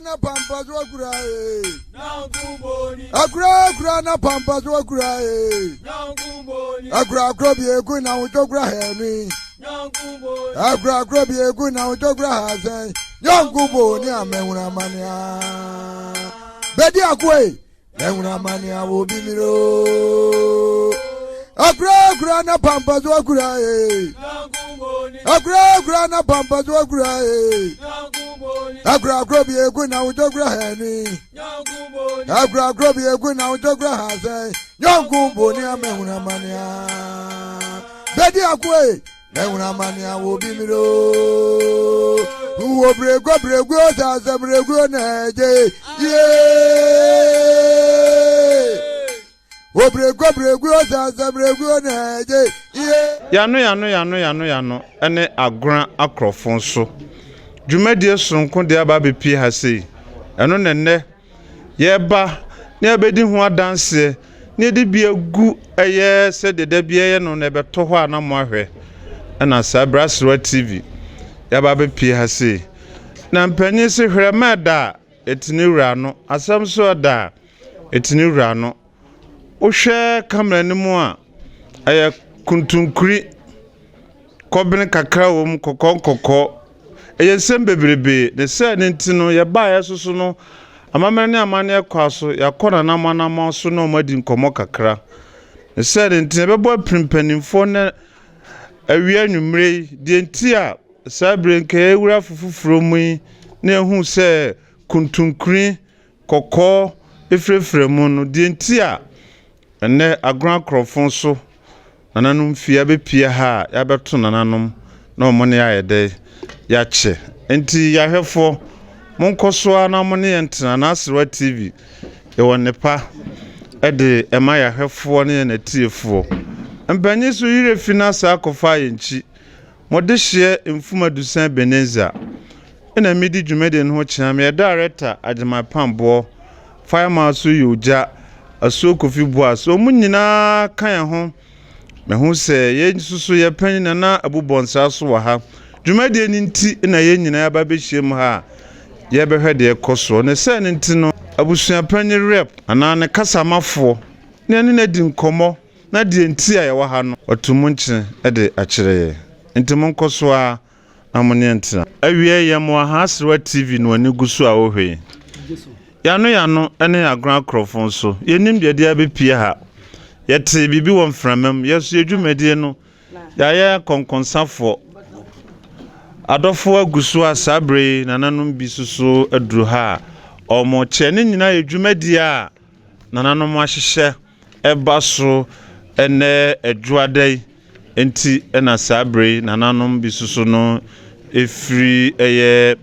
na pampas wakura akura na pampas wakura akura bi egu na utokura hemi akura bi egu na utokura hasen yongubo ni amenwura mania bedi akwe menwura mania wo bimiro akura na pampas wakura akura na pampas wakura akura bi egu na utokura hemi akura bi egu na utokura hasen yongubo ni amenwura mania bedi akwe menwura mania wo bimiro wo brego sa brego na je ye wo brego sa brego na je ye yano ene agran akrofon so dwumadie sonko de aba bepi ha sei eno nenne ye ba ne abedi ho adanse ne de bi agu eye se de bia ye no na beto ho anamo ahwe ena Sabraswa TV yaba bepi ha sei na mpanyi se hwere da etini wura no asam so da etini wura no ohwe kamera ni mu a aya kuntunkuri kobene kakra wom kokko eye sembebrebe ne se ne ntino ye ba ya soso no amamene ne amane kwaso yakona na manama so no madi nkomo kakra ne se ne ntino bebo primpanimfo na awia nwumre de ntia Sabrenke ewura fufufuro mu na ehu se kuntunkuri kokko efrefre mu no de ntia ene agran krofon so nananum fia bepia ha ya beto nananum na omone ya yede ya che enti ya hwefo monkoso na omone yentena na Asrewa TV e wonepa ede ema ya hwefo ne na tiefo mpanyi so yire finasa akofa yenchi modehye mfuma dusan Beneza ena midi dwumede no kina me director Adjema Pambo fireman so yoja asokofi boa so munyina kan ho me hu se ye susu ye panyi na abubonsa so wa ha dwumede ni nti na ye nyina ya ba behiem ha ye behwede ekoso ne se ne nti no abusua panyi rep ana ne kasamafo ne na di nkomo na di nti a ye wa ha no otumunche ede akireye nti monkoso a amone ntina awie ye mo ha Asrewa TV no ani gusu a ohwe yano ene agran akrofon so yenim de abepie ha yete bibi won framam yeso edwumade no ya konkonsafo adofo agusu asabre nananum bi susu aduru ha omo che ne nyina edwumade a nananum ahyehye eba so ene edwuadai enti ena sabre nananum bi susu no efri eye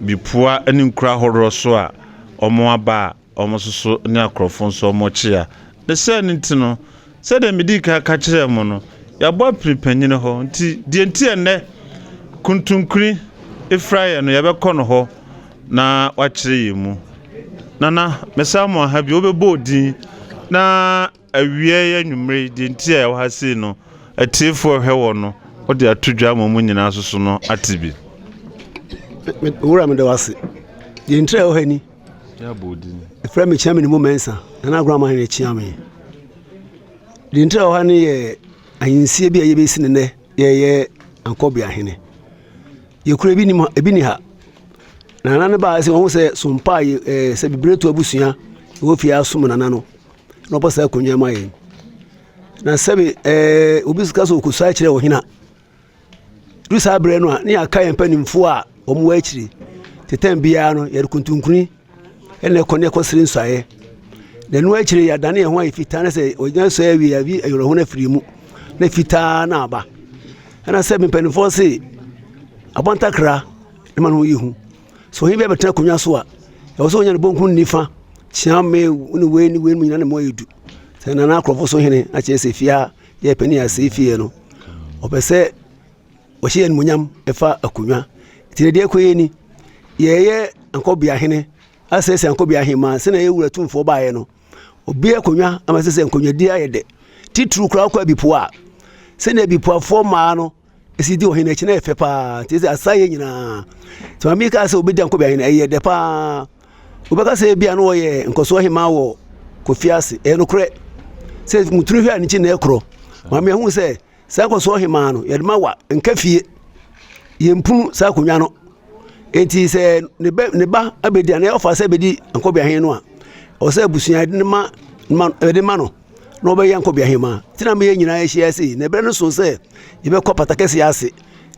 bipua eni nkura horo so a omo aba omo susu ne akrofon so omo chia de se nti no se de medika ka kire mo no ya bo prepanyine ho nti de nti ene kuntunkuri efraye no ya bekọ no ho na wa kire yemu nana mesamo ha bi obebo odin na awie ya nwumre de nti a wa se no atifo hwe no o de atudwa mo nyina susu no atibi wura me de wase de nti a hani ya bodin efra me chiame ni mo mensa na agrama he chiame de nti a hani ye ayinsie bi a ye besi ne ye ankobia hene ye kura bi ni ebi ni ha na nana ba se won se sumpa se bibretu abusua wo fia asum nana no no bosa akonwa ma ye na sebe obi suka so okusa kire wo hina du sabre no a ne aka yempanimfo a omo akiri tetem bia no ye kuntunkuni ene kone kosiri nsaye na no akiri ya dane ho afita na se onya so awi ya bi ayoro ho na firi mu na fita na aba na sebe mpanimfo se abantakra e man ho yihu so hi be betena konwa so a e wo so onya ne bonku nifa chiame uni we ni mu nyina na mo yedu se na akrofo so hene a che se fia ye pani a se fie no opese wo hye en munyam efa akonwa tire de koye ni ye ankobia hene asese ankobia hema se na ye wura tumfo baaye no obi akonwa amasese akonwa di ayede titru kra kwa bipo a se na bipo afo ma no esidi o hene chine efe pa ti asaye nyina to ami ka se obi dan ko bia hene eye de pa obeka se bia no ye nkoso hema wo kofiase no kure se mutunu hwe ani chi na ekro mama hu se sa nkoso hema no ye de ma wa nkafie ye mpunu sa konwa no enti se ne ba abedi na ofa se bedi nko bia hene no a o se busua de ma no no be yanko bia hema tina me nyina ye hia se ne bre no so se ye be ko patakese ya se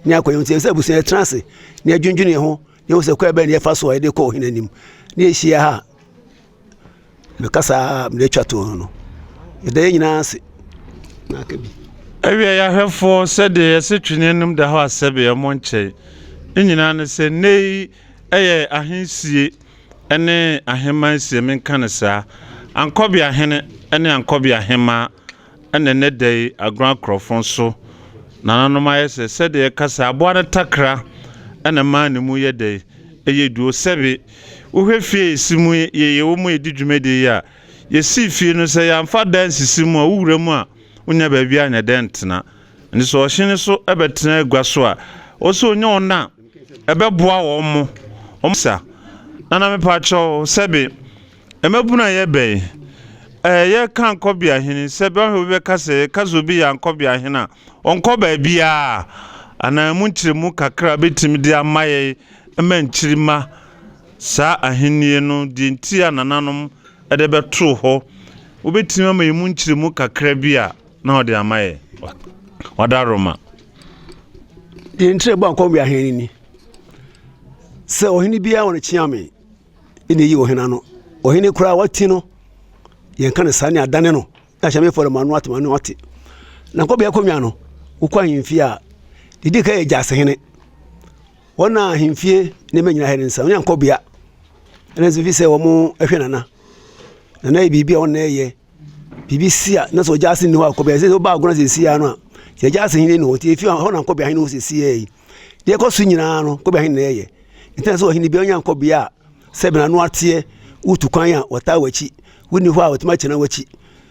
ni akoyo ti se busua transe ni adwundwune ho ni wo se ko ebe ni fa so ye de ko hinanim ni hia ha me kasa me twato no ye de nyina se na ka bi awia ya hwefo se de ye se twinenum da ha asebe ye monche nyina ne se nei eye ahensie ene ahemansie menka ne saa ankobia hene ene ankobia hema ene ne dei agran krofon so nananom ayese se de kasa aboa ne takra ene ma ne mu ye dei eye duo sebe wohwe fie simu ye wo mu edi dwumede ya ye si fie no se ya mfa dance simu a wura mu a unya ba bia nya dentena ndi so ohene so ebetena agua so a oso onya ona ebeboa wo mo omsa nana me pa cho sebe emebuna ye be ye kan kobia hene sebe o be kase kazo bi ya nkobia hene onkoba bia ana munchiremu kakra betimi dia maye emanchirima sa ahenie no di ntia nananom ede beto ho obetimi ma munchiremu kakra bia na ode amaye wadaroma di ntre bo nkobia ahenie ni se ohini bia won chiame ine yi ohina no ohini kura wati no yen kan sane adane no ya chame for manu atma no ati na nkobia komia no ukwa himfie a didi ka e jase hene wona himfie ne manyina hene nsa onya nkobia ene zifi se wo mu ehwe nana nana bibia wona eye bibisia na so jase ni ho akobia se ba agona se sia no a se jase hene no ti efi ho na nkobia hene ho se sia yi de ko su nyina no nkobia hene na eye ntan so hene bia onya nkobia sebe na no atie utukwan a wata wachi woni ho a wotuma chena wachi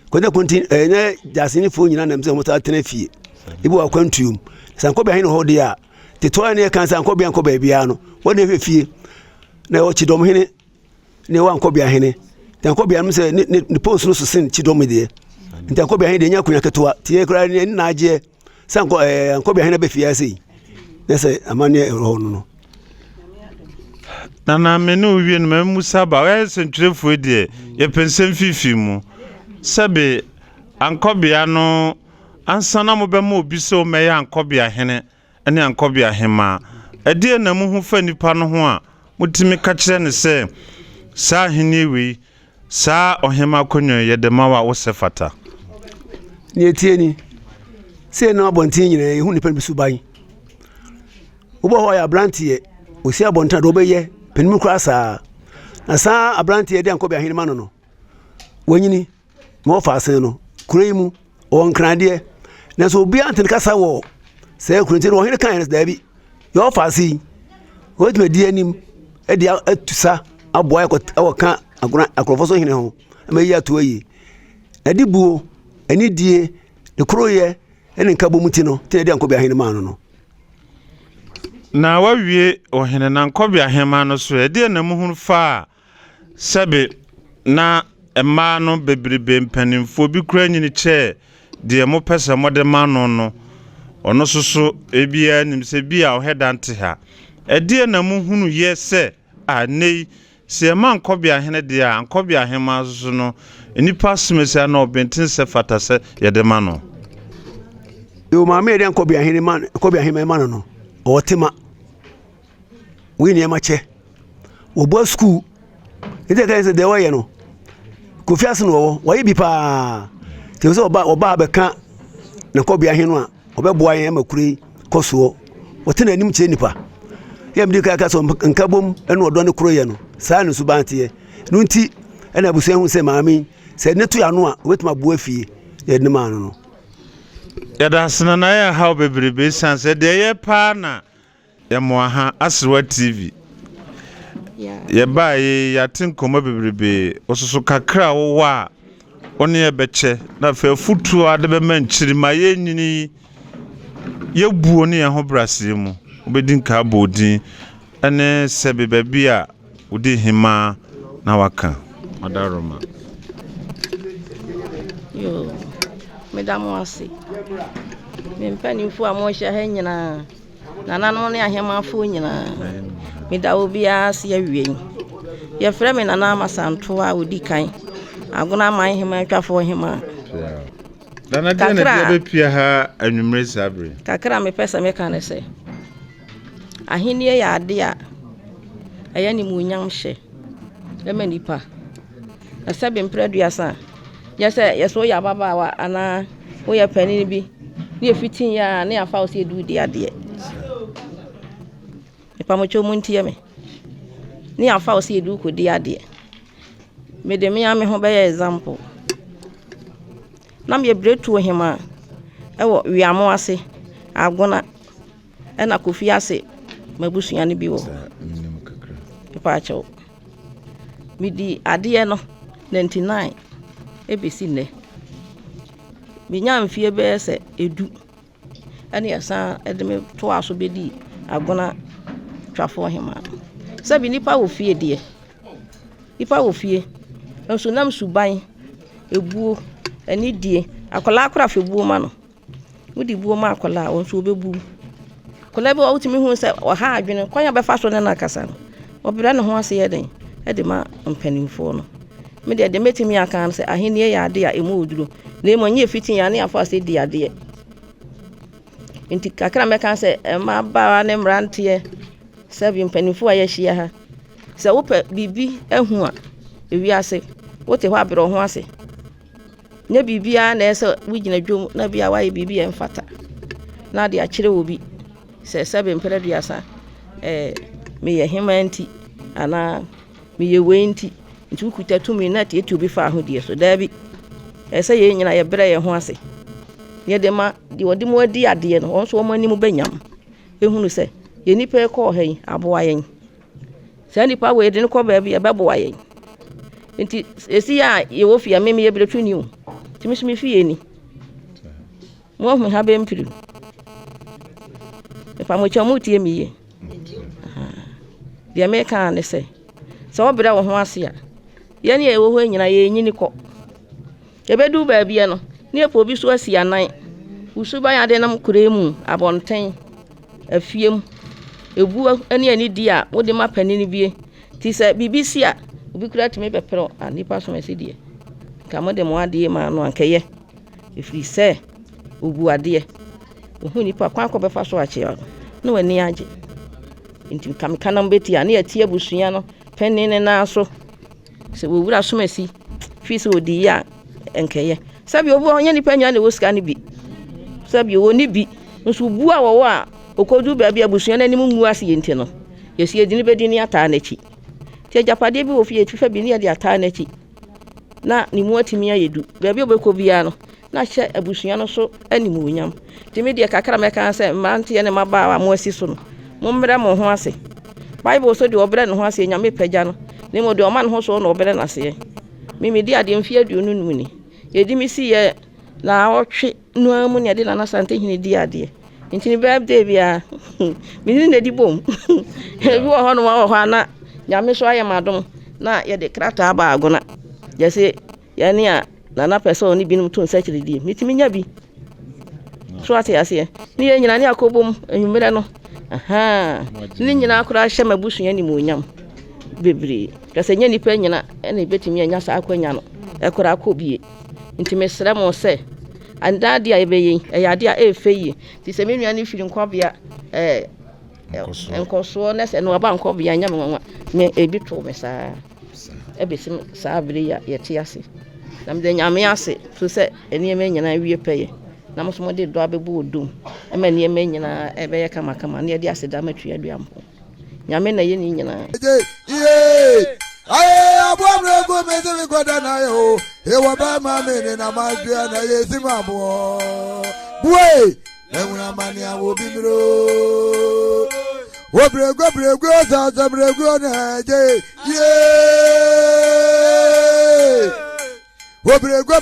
kwenda konti ne jase ni fo nyina na mse mo ta tena fie ibu akwantuum sankobia hene ho de a tetoa ne kan sankobia nkobia bia no wona hwefie na o chidom hene ne wa nkobia hene tankobia mse ne post no so sin chidom de tankobia hene de nya kunya ketoa tie kra ne na age sanko nkobia hene be fie sei nese amane ho no nana menu wie no mamusa ba we sentwerefo de ye pensem fifi mu sabe ankobia no ansana mo be ma obi so me ya ankobia hene ene ankobia hema ade na mu hu fa nipa no ho a mutimi ka kire ne se sa hene wi sa ohema konyo ye de ma wa wo se fata ni etie ni se na abontin nyina ye hu nipa bi su ban wo ho ya brantie o si abontan do be ye penimu kura saa na saa abrantie de ankobia hene ma no wanyini mo fa asen no kure mu o nkrade na so obi anten kasa wo se kurunti wo hene kan da bi yo fa asi o tme di anim e di atusa aboa e ka agona akrofo so hene ho ma yi ato yi na di buo ani die de kroye ene nka bomuti no te de ankobia hene ma no na wawie ohene na nkobia hema no so ede na muhunu fa sebe na ema no bebrebe mpanimfo bi kura nyini che de mo pese mode ma no ono soso ebia nim se bia ohedante ha ede na muhunu yese anei se ma nkobia hene de a nkobia hema so no enipa smese na obentin se fata se yede ma no yo ma me de nkobia hene ma nkobia hema ma no otema we ni mache wo bo school ite ka se de wo ye no Kofi Asen wo yi bi pa te so oba be ka na kobia henu a obeboa yen makure koso wote na nim che nipa ye mdi ka so nka bom eno odo ne kroye no saa ne subante ye no nti ena abusu hu se maami se ne to ya no a wetima bo afie ye ne ma no ya da sna na ya how bebrebe sanse de ye pa na ya mo ha Asrewa TV ye ba ye ya tin komo bebrebe ososo kakra wo wa one ye beche na fa futu ade be manchiri ma ye nyini ye buo ne ho brase mu obedi nka bodin ene sebe baby a udi hima na waka Adaroma yo medamo ase me mpanimfo a mo hye ha nyina nananom ne ahemafo nyina meda obi ase awie ye frɛ me nana amasanto a odi kan agona man hema twafo hema dana de na be pia ha anwumre sabre kakra me pesa me kan se ahenie ya ade a aya ni munyam hye ema nipa na sabe mpraduasa ya se yeso ya baba wa ana wo ya pani bi ne efitin ya ne afa o se edu di ade nipa mo chomu ntie me ne afa o se edu ko di ade me de me ame ho be example na me bretu hima ewo wiamo ase agona na kofi ase mabusuya ne bi wo nipa acho midi ade no 99 ebesi ne binya mfie be se edu ene yasa edeme to aso bedi agona twafo hima sabi nipa wo fie de nipa wo fie nso nam suban ebuo eni die akola akora febuo ma no wodi buo ma akola wonso obebu kola be wotimi hu se ha adwene kwanya be fa so ne na kasa no obira ne ho ase yeden e ma mpanimfo no me de metimi aka se ahenie ya ade a emu oduro na emo nye fitin ya ne afo ase di ade enti kakra me kan se ma ba ne mrantie sabi mpanimfo a yehia ha se wo pe bibi ehu a ewi ase wote ho abiro ho ase nya bibia na ese wigina dwom na bia waye bibia mfata na de akire obi se sabi mperaduasa me ye himanti ana me ye wenti nti ukuta tumi na te etu bi fa ahodie so dabi ese ye nyina ye bere ye ho ase ye de ma de wodi mo adi ade no won so mo ani mo banyam ehunu se ye nipa e ko hen aboa yen se nipa we de ko ba bi e beboa yen nti esi ya ye wo fia me ye bere twini o timi fie ni mo hu ha be mpiru e fa mo chamu tie mi ye de me kan ne se wo bere wo ho ase a ye ne ye wo ho nyina ye nyini ko e bedu ba bia no ne epo bi so asi anan usuba ya de nam kuremu abonten afiem ebu ene ani di a wo de mapani ni bie ti se bibisi a obi kura timi bepero anipa so mesi die ka mo de mo ade ma no ankeye efri se obu ade ohu nipa kwa ko befa so ache no wani age nti kamikana mbeti a ne atie busua no penene na so se wo wura so mesi fi se odi ya enkeye sabi obu onye nipa nya ne woska ne bi sabi wo ni bi nso bu a wo a okodu ba bia busua na nimu mu ase yenti no yesi edini bedi ni ata na chi ti japade bi wo fi etufa bi ni ya de ata na chi na ni mu atimi ayedu ba bia obeko bia no na hye abusua no so animu nyam ti me de kakra me kan se mante ne maba wa mo asi so no mo mmere mo ho ase bible so de obere ne ho ase nyame pagya no ne mo de o man ho so no obere na ase me di ade mfi aduonu nu ni yedi mi si ye na otwe nu amu ne de na sante hini di ade ntini birthday bia mi ni di bom ebi wo ho no wo ho ana nyame so ayemadom na ye de krata ba agona je se ya ni a na person ni binum to nsakiri di mitimi nya bi so ate ase ni ye nyina ni akobom enwumere no ni nyina akura hye mabusu ya ni monyam bebre kase nya nipa nyina ene betimi anya sa akwanya no ekura akobie nti mesere mo se anda dia ebeyin eyade a efeyi ti se menua ni firi nkwabia enkoso na se no aba nkwabia nya menwa me ebi to me sa ebesim sa abire ya yete ase na mde nyame ase so se eniyeme nyina wie peye na mo so mo de do abebu odum ema eniyeme nyina ebeye kama kama na de ase da matwa aduampo nyame na ye ni nyina aye abomre go me se ko da na yo e wa ba ma me ni na ma dua na ye si ma bo buwe enuna mani awo bimro wo brego za brego na je ye wo brego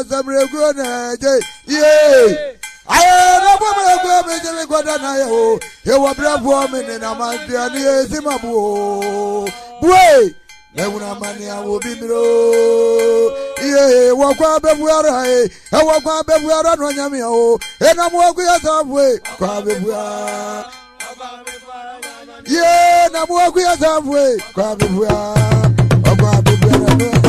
za brego na je ye aye na bo me je go da na yo e wo bravo me ne na ma dia ni ezima bu buwe ewuna mani awo bimiro ye wo kwa bebuara e wo kwa bebuara no nyame o e na mo ku ya sabwe kwa bebuara ye na mo ku ya sabwe kwa bebuara kwa bebuara no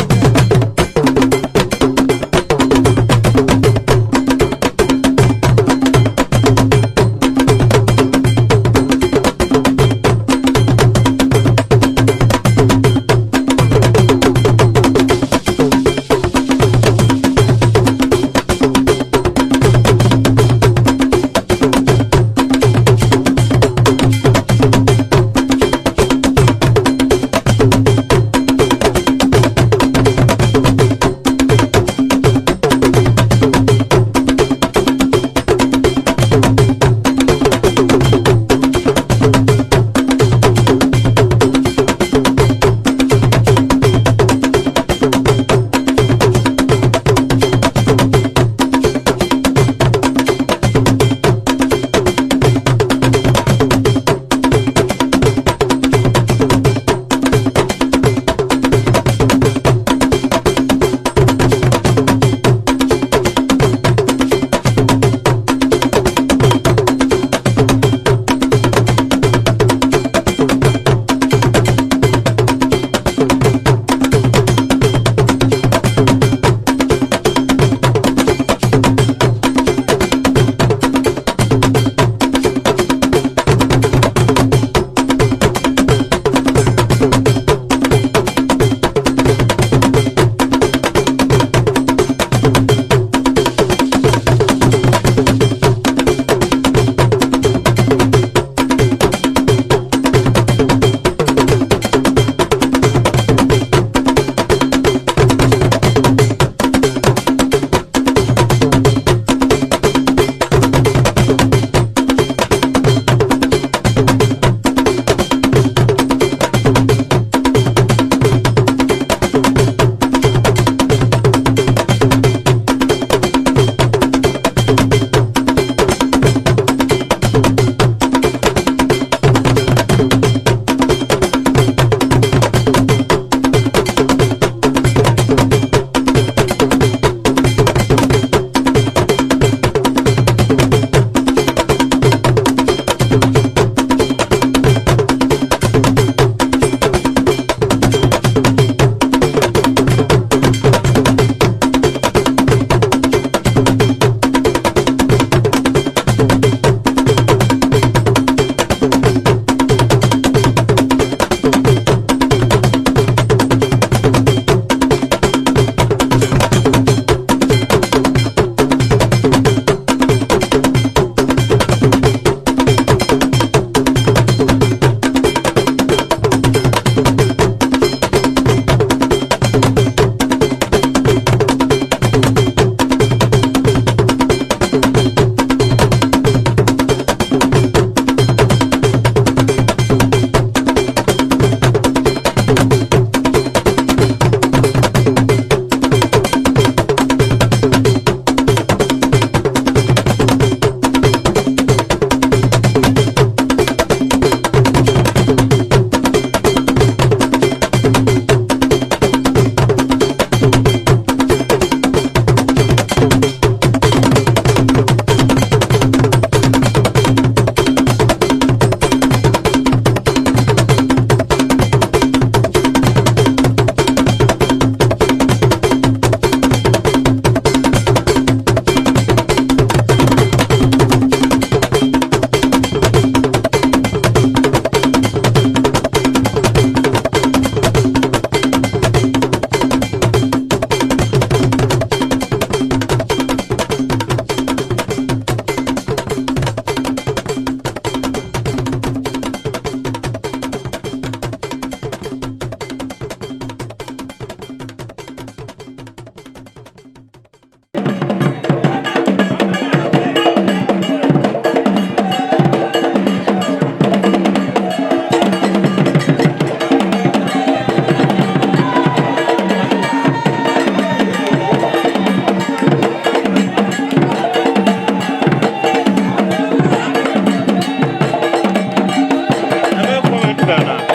Dana.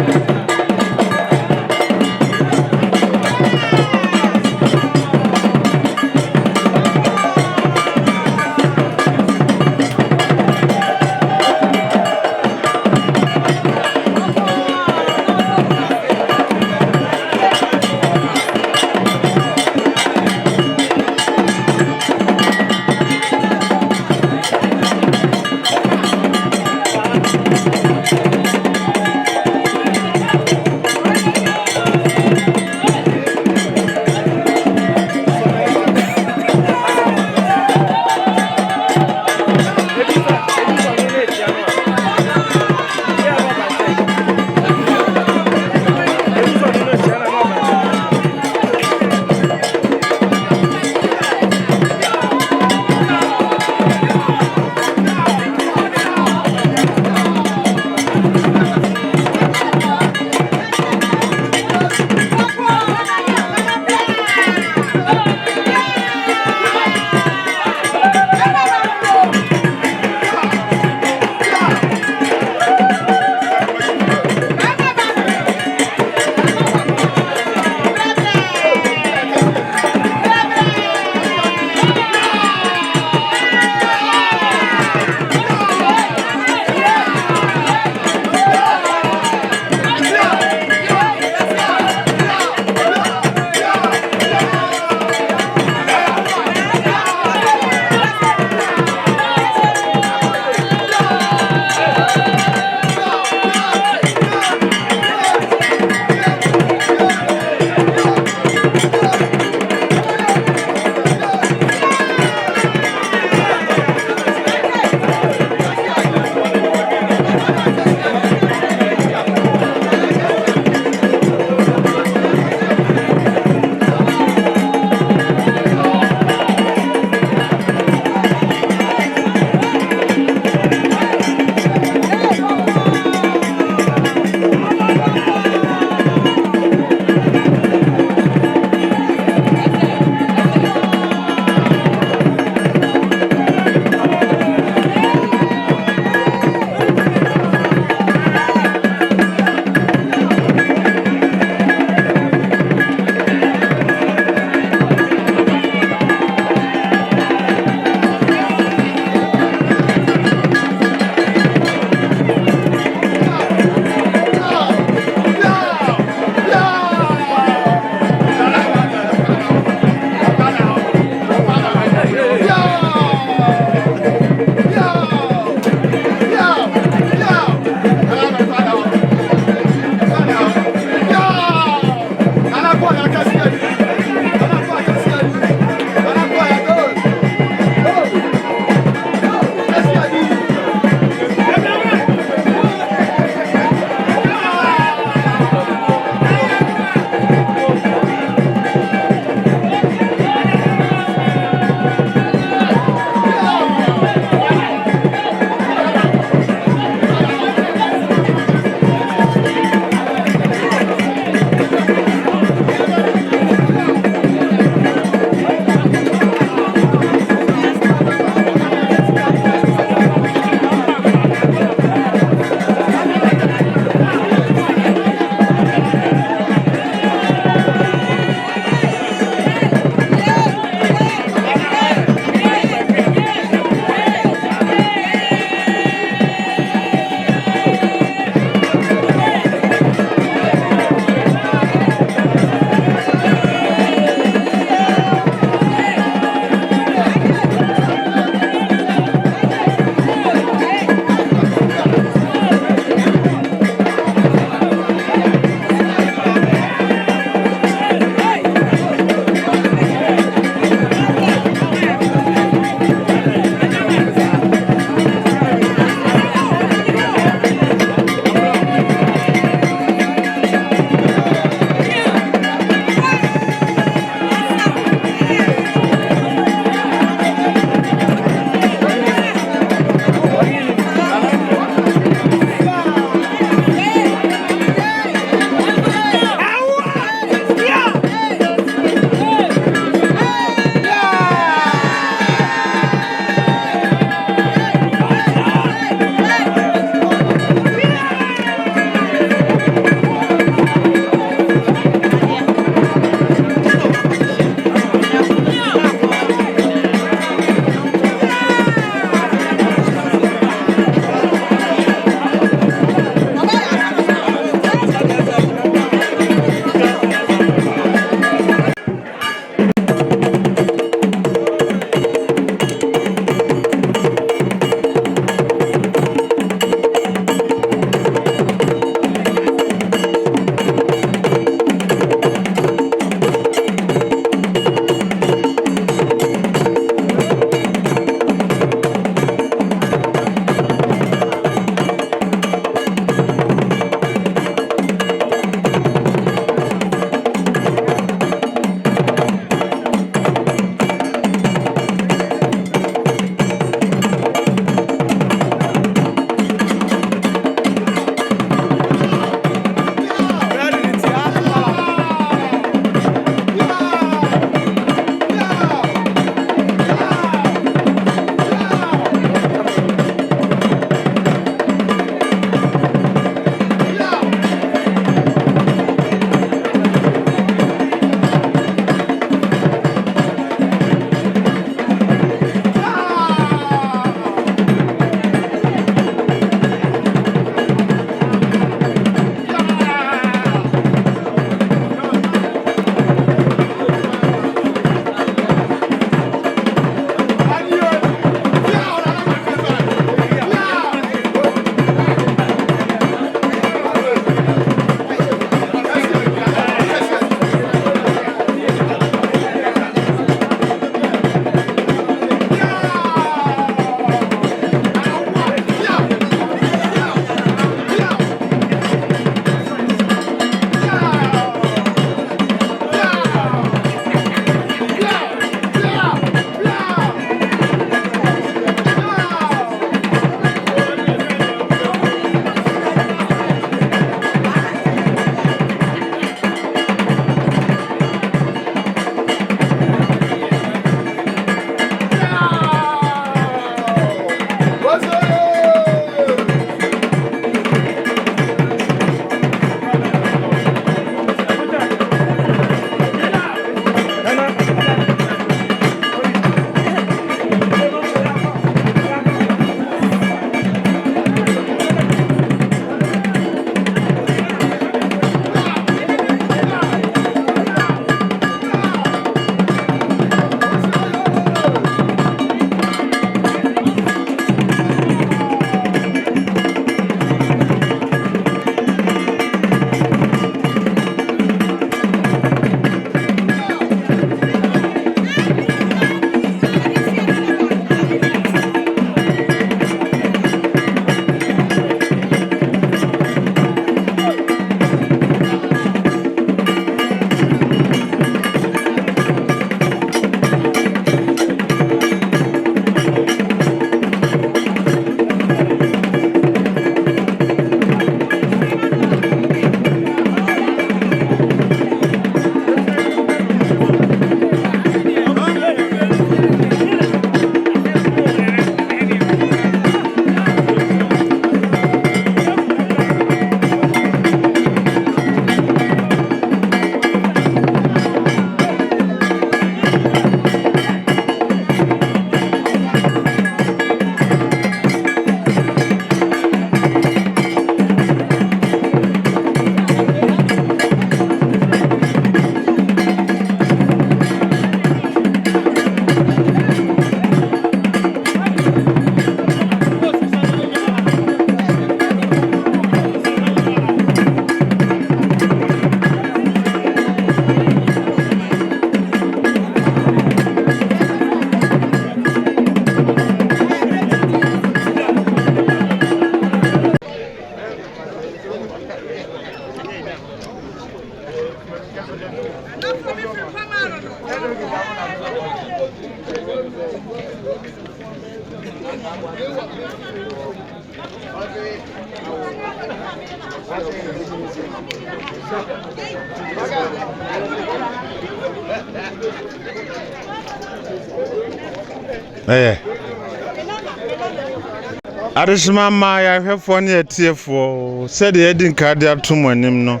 Adishima ma ya hwefo ne etiefo said the edin card atom anim no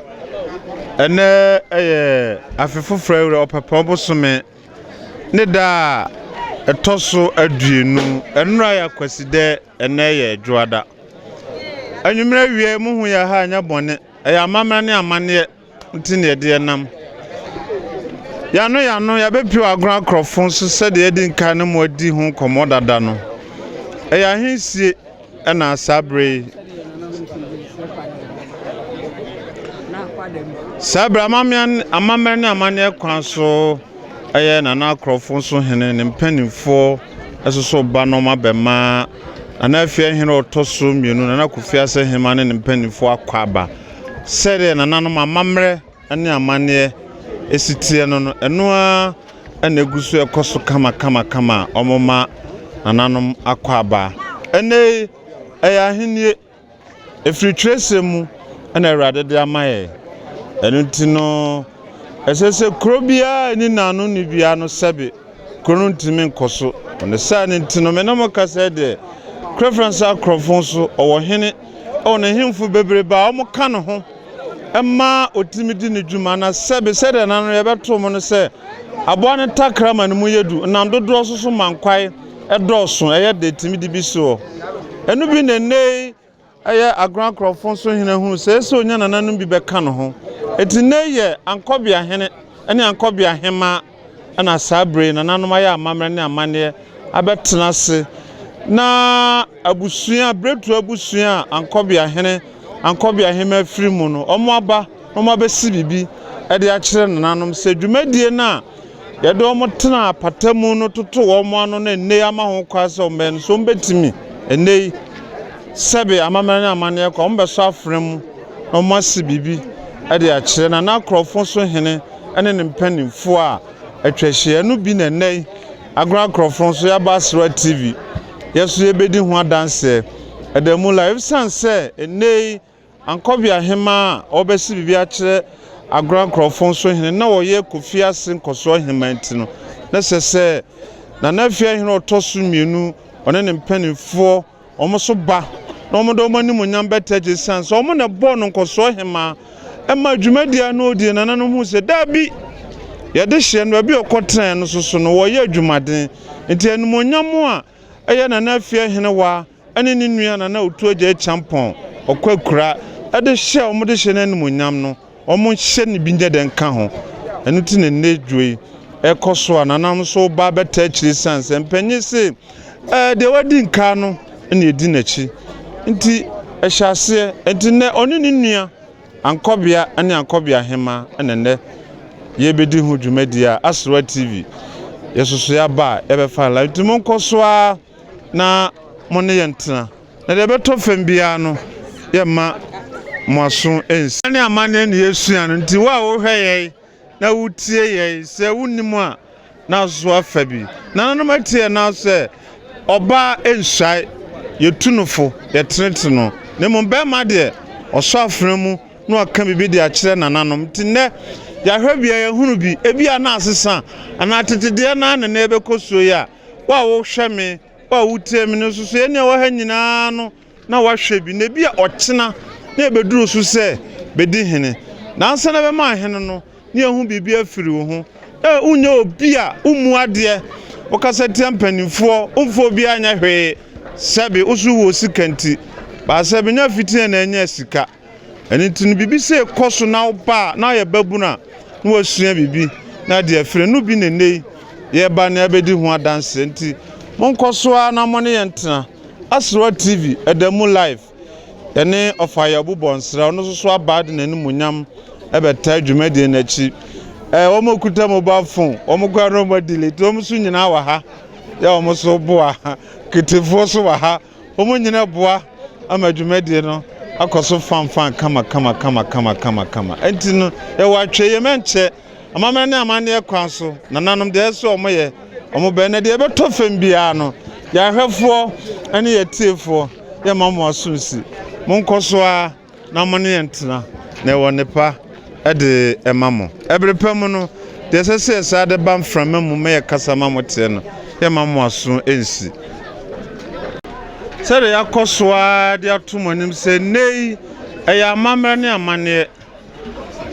ene afefofra ewre opapa bosome ne da etoso aduenu enura ya kwaside ene ye adwoada anwumra wie mu hu ya ha anya bone amamra ne amane ntine de nam yano ya bepi agro akrofon so said the edin kan ne mo di hu komodada no ahinsie na sabre amamre ne amane kwan so nana akrofon so hene ne mpanimfo esoso ba no mabema ana afia hene otoso mienu nana kofia se hema ne mpanimfo akwaba sere nana no amamre ne amane esitie no enoa na eguso ekoso kama omoma nananom akwaba ene ahenie efri trace mu na awrade de amaye enu ntino esese krobia ni nanu ni bia no sebe krono ntimi nkoso ne sa ne ntino menamo kasa de preference akrofon so owo hene ne hemfu bebreba o ka no ho emma otimi di ne dwuma na sebe sede nanu ye beto mo no se abo ne takrama ne mu yedu nam dodo so mankwai edoso de timi di biso enu bi nene agro akrofon so hene hu se onya nananum bi beka no ho etine ye ankobia hene ene ankobia hema na sabre nananum aya amamre ne amane abetena se na abusua bretu abusua ankobia hene ankobia hema firi mu no omo aba omo abesi bibi de a kire nananum se dwumadie na yede omotena patamu no toto omo ano na enne ama ho kwase omben so mbetimi enne sebe amamane amane ko ombeso afrem omo asibibi de a kire na akrofon so hene ene ne mpanimfo a atwahye no bi na enne agro akrofon so ya basra tv yeso yebedi ho adanse edemu live sanse enne ankobia hema obesi bibi a kire agro akrofon so hene na woye kofia sin koso hemanti no na sese na nafia hene otoso mienu one ne mpanimfo omoso ba na omodo omanimu nyambetaje sanse omo na bo no koso hema ema dwumadia na odie na nanom hu se dabi yede hye no bi okotran no soso no woye adwumaden enti enumonyamo a na nafia hene wa ane ne nua na otu agye champon okwakura ade hye omo de hye na enumonyam no omo hye ne binje den ka ho enu ti ne nedwoi ekoso ananam so ba beta chiri sanse mpanyi se de wadi nka no na edi nachi nti ehyase enti ne oni ne nua ankobia ane ankobia hema enene yebedi hu dwumadia Asra TV yesoso ya ba ebefa la ntimo nkoso a na mone yentena na de beto fambia no yema moaso ensi ane amane ne yesu anu nti wa wo hweye na wutie ye se wunimu a na so afabi na no matie na se oba enhai yetunufo yetrete no ne mo be ma de oso afremu no aka bibi de a kire nananom tinne ya hwabia ya hunu bi ebia na asesa ana tetede na na ebekoso ya wa wo hweme wa wutie mi no so ene wa ha nyina no na wa hwe bi na bia okena na ebeduru so se bedi hene na ansa na be ma hene no ne ehu bibi afiri wo ho unya obi a umu ade okasa tiampanifo umfo bi anya hwe sebe usu wo sikanti ba sebe nya fitin na anya sika eni tinu bibi se koso na oba na ye babuna na wasua bibi na de afire no bi nenei ye ba na abedi ho adanse nti monkɔ so a na mo ne yentena Asrewa TV edamu live ene ofaya bubonsra ono so abade nanumunyam ebeta dwumade na chi omo kuta mobile phone omo kwa no mo delete omo so nyina wa ha ya omo so boa kitifo so wa ha omo nyina boa ama dwumade no akoso fan kama enti no e wa tweye menche amama ne amane e kwan so nananom de so omo ye omo be na de e beto fam bia no ya hwefo ene ye tiefo ye mamo asunsi monkoso a na mo ne entena na wo nepa e de emamo ebrepam no de sese sa de bam from mu me ye kasa mamo te no ye mamo asun ensi sere yakoso a de atomonim se nei e ya amamre ne amane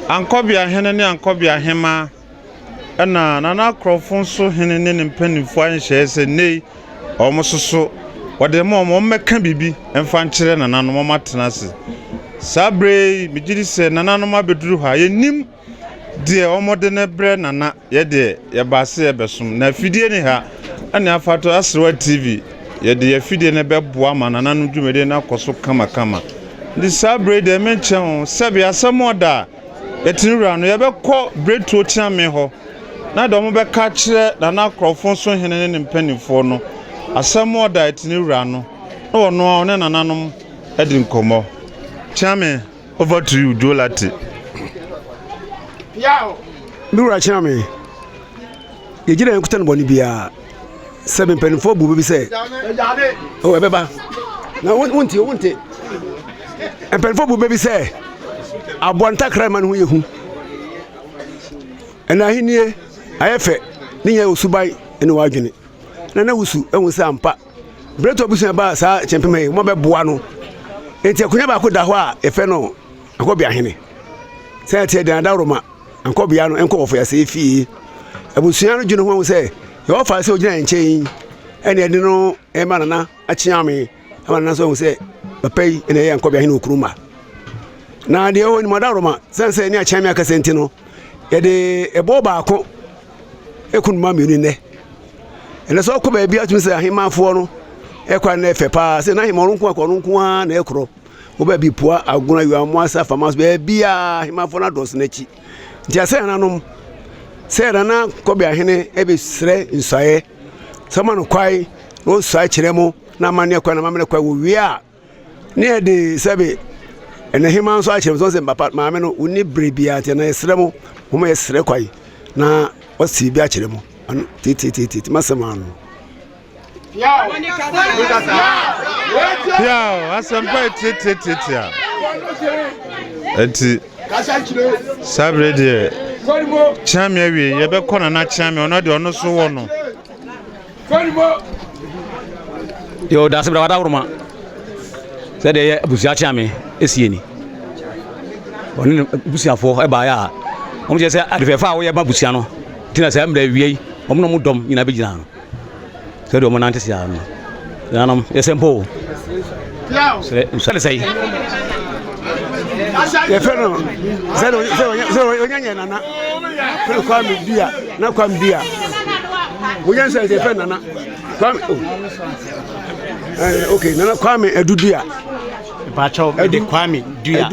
ankobia hene ne ankobia hema na nana krofon so hene ne mpanifo anhye se nei omososo wode mo meka bibi emfa nkire nananom matenase sabre migiri se nananom abeduru ha yenim de omode ne bre nana ye de ye baase ye besum na fidie ne ha ana afato Asrewa TV ye de ye fidie ne beboa ma nananom dwumede na koso kama di sabre de menchen sabe asamoda etinura no ye bekọ breto tiame ho na do mo beka kire nana krofon so hene ne mpanifo no asamoda etinura no na wono one nananom edi nkomo chame over to you Dolati Yao Nura chame yejira enkuta no boni bia 7 penfo bu bi se o ebeba na wonte penfo bu bi se abonta kraman hu yehu ena hinie ayefe ni ya osubai ene wadwene na wusu ehun se ampa breto busu ba sa chempeme mo be boa no enti akunya ba ko da ho a efe no akobia hene se tie dan da roma akobia no enko ofo ya se fi abusuan no dwene ho se yo fa se ogina enchen ene ede no e manana achiame amana so se papai ene ye akobia hene okuruma na de o ni madaroma sense ni achiame akasenti no ye de ebo ba ko ekunuma mienu ne ene so ko ba bia tumi se ahemafo no ekwa na efe pa se na ahemorunku akorunku a na ekro wo ba bi poa aguna yuamo asa famas ba bia ahemafo na dos na chi nti ase nanom se na ko bia hene e be sre nsae sama no kwai no sae kiremo na mane kwa na mamene kwa wo wi a ne e de sebe ene hema nso a kiremo so se papa maame no uni brebia te na esremo wo ma esre kwai na osi bia kiremo titi masamano Yao asampa titi ya enti sabre de chamia wi ye be kona na chamia ono de ono so wo no yo da sabra wada urma se de busia chamia esieni oni busia fo e ba ya omo je se adefefa wo ye ba busia no tina se amra wi omo no mudom nyina be gina no se do mo nante sia no nanam esempo se sei ye feno se onyanya nana feno kwa mbia na kwa mbia onyansa ye feno nana kwa okay nana kwa me edudia pacho de kwa me dua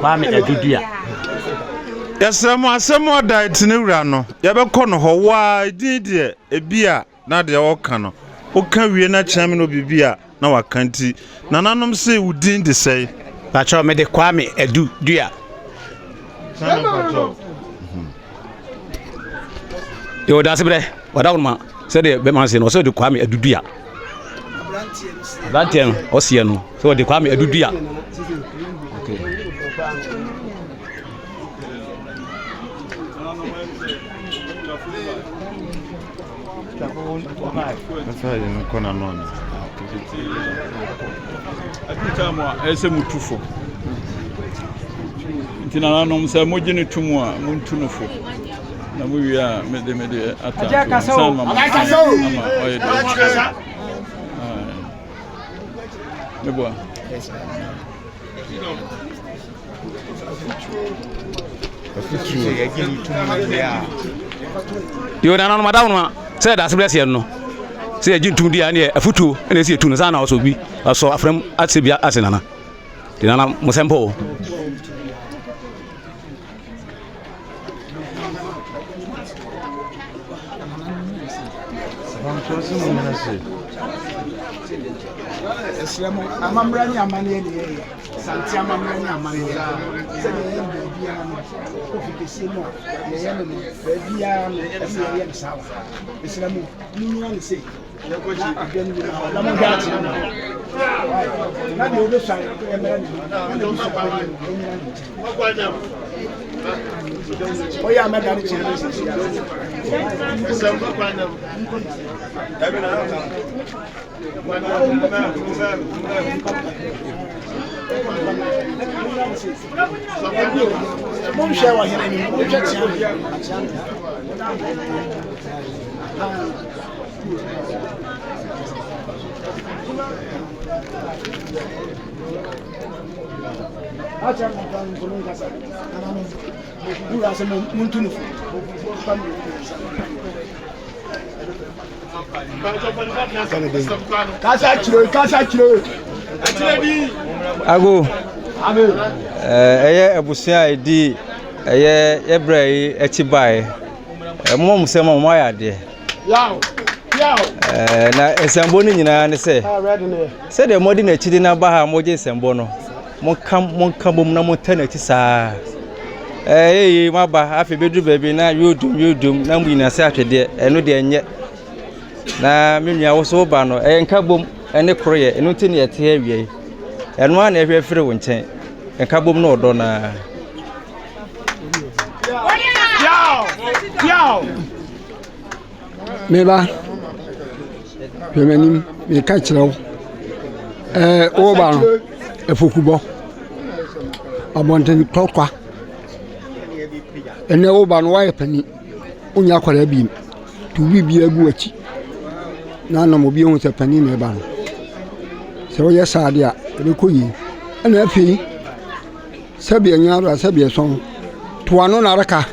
kwa me edudia yasemo asemo da itinewura no ye be kɔ no ho wa didie ebia na de wo ka no wo ka wie na chame no bibia na wakanti nananom se wudin de sei pacho me de kwa me edu dua yo da sebre wada urma se de be man se no se de kwa me edu dua abrantie o se no se de kwa me edu dua okay Afai no kona nona. Atitamo ese mutufo. Ntina nanom se mogine tumu a muntunufo. Na mu wi a mede ata. Ama oye do. Meboa. Yo nanom madam no say da se bless ye no say e jintum dia na e futu na se etu no sa na so bi so afram atebia asenana dinana musempo Islamu amamrani amane ne santi amamrani amane se ne bia no ofisi mo ye ye no bia no e ye sawa Islamu ni ani se na mo gati na de odo sai e mera ni na de odo sai o ya ma gari chire Islamu kwanya dabe na Mom share wa hene ni mo twa tia acha mkan kulunga sana dura se muntu nufu Kasa chiro. Ago. Eye ebusia edi eye ebrei echibai. Mom se mom ya de. Yaw. Na esembo ni nyina ne se. Se de modi na chidi na ba ha moje esembo no. Mon kam bom na monta na chi saa. Maba afi bedu baby na yodum na mu ina se atwede eno de enye. Na menua wo so ba no enka bom ene kroye eno ti ne ete awie eno a na ehwefere wo nchen enka bom no odo na Yaw meba pemanim me ka kirew o ba no efokubo abonten tokwa ene o ba no wa epani unya kwara bi tu bibi agu achi na no mo bi ohun se pani na ba no se o ye saade a e ko yi na afi sabi anya sabi son to ano na raka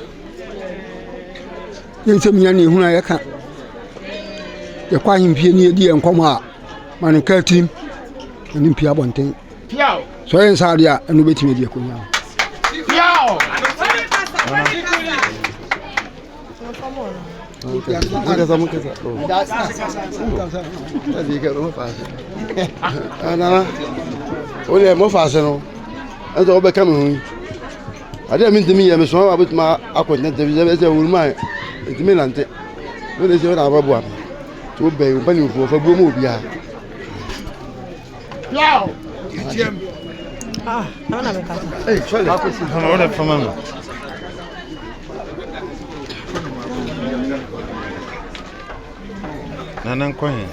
yin se minya ni huna ya ka ya kwa himpie ni edi enkom a man ka tim ni mpia bonten so yin saade a eno betime di akonya Olha, mo faz não. Eu tô bem caminho. Até me temi ya me so ma bituma akonta television e wuruma e temi lante. No le se na ba boa. To be o bani fo fa bo mo bia. Yaw. Naona amekata. Chole. Anaona famama. Nana nkwenye.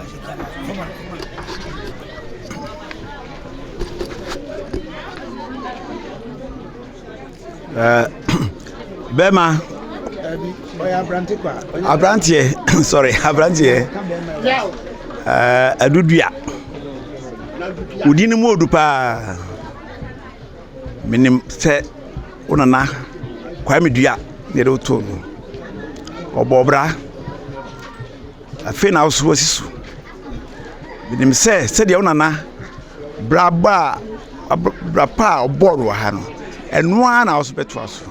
Bema. Abrantie, sorry, abrantie. Adudua. Udini mu odupa. Minim se onana kwa medua ne do to no. Obobra. Afi na so wasisu. Minim se de onana braba brapa obodo ha no. Eno ana so beto aso.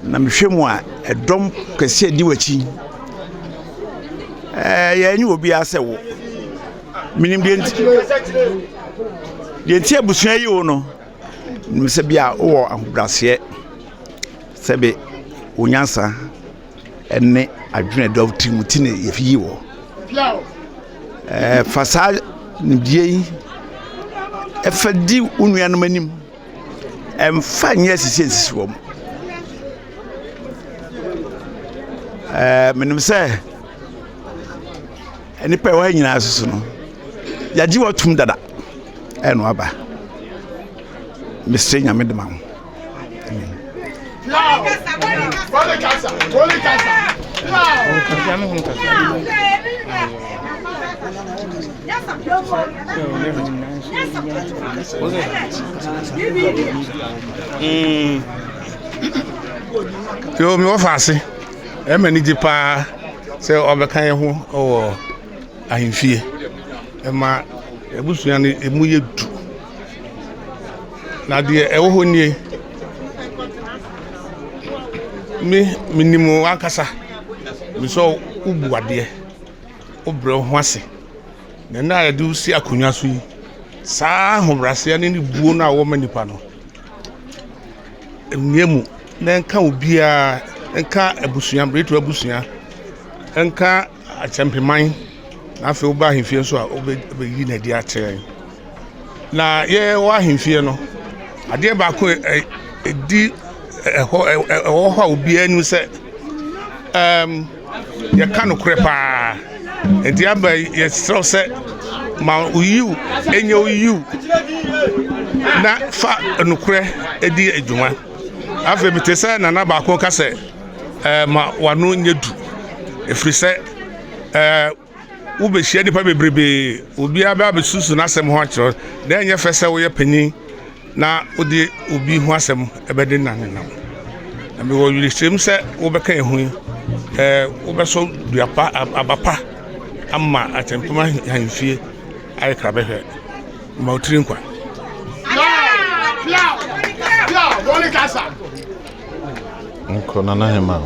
Na mhwemu a edom kase di wachi. Ya nyi obi asewo. Minim de nti abusua yi wo no. Nim se bia wo ahobrase sebe onyansa enne adwene dawti mutine yefi wo. Fasa ndie efadi unuanom anim. Emfa nye sisi wo. Menim se eni pe wa nyina asusu no. Yaji watum dada. Eno aba. Mr. Nyamedema. Yo mi ofasi. E mani di pa sɛ ɔbɛka yɛ ho ɔwɔ ahemfie ɛma abusua no emu yɛ du na deɛ ɛwɔ hɔ nie minim akasa misɔ ubu adeɛ obrɛ ho ase na na yɛde si akonnwa so yi saa ahobrɛaseɛ ne buo no a wɔma nipa no nnemu na nka obiara nka abusua bretu abusua nka akyɛmpeman na afei woba ahemfie nso a wobɛyi na di akyerɛ na yɛwɔ ahemfie no adeɛ baako ɛdi ɛwɔ hɔ a obiara anim sɛ yɛka nokorɛ paa nti aba yɛserɛw sɛ ma oyiw ɛnyɛ oyiw na fa nokorɛ ɛdi adwuma afei mete sɛ nana baako ka sɛ ma wano nyɛ du ɛfiri sɛ wobɛhyia nipa bebrebe obiara bɛ abɛsusu n'asɛm ho akyerɛ na ɛnyɛ fɛ sɛ woyɛ panyin na wode obi ho asɛm ɛbɛde nanenam na mewɔ yirihyɛm sɛ wobɛka yɛ ho yi wobɛsɔ duapa abapa ama akyɛmpema ahemfie ayɛ krabɛhwɛ ma wotiri nkwa nkɔ nana hema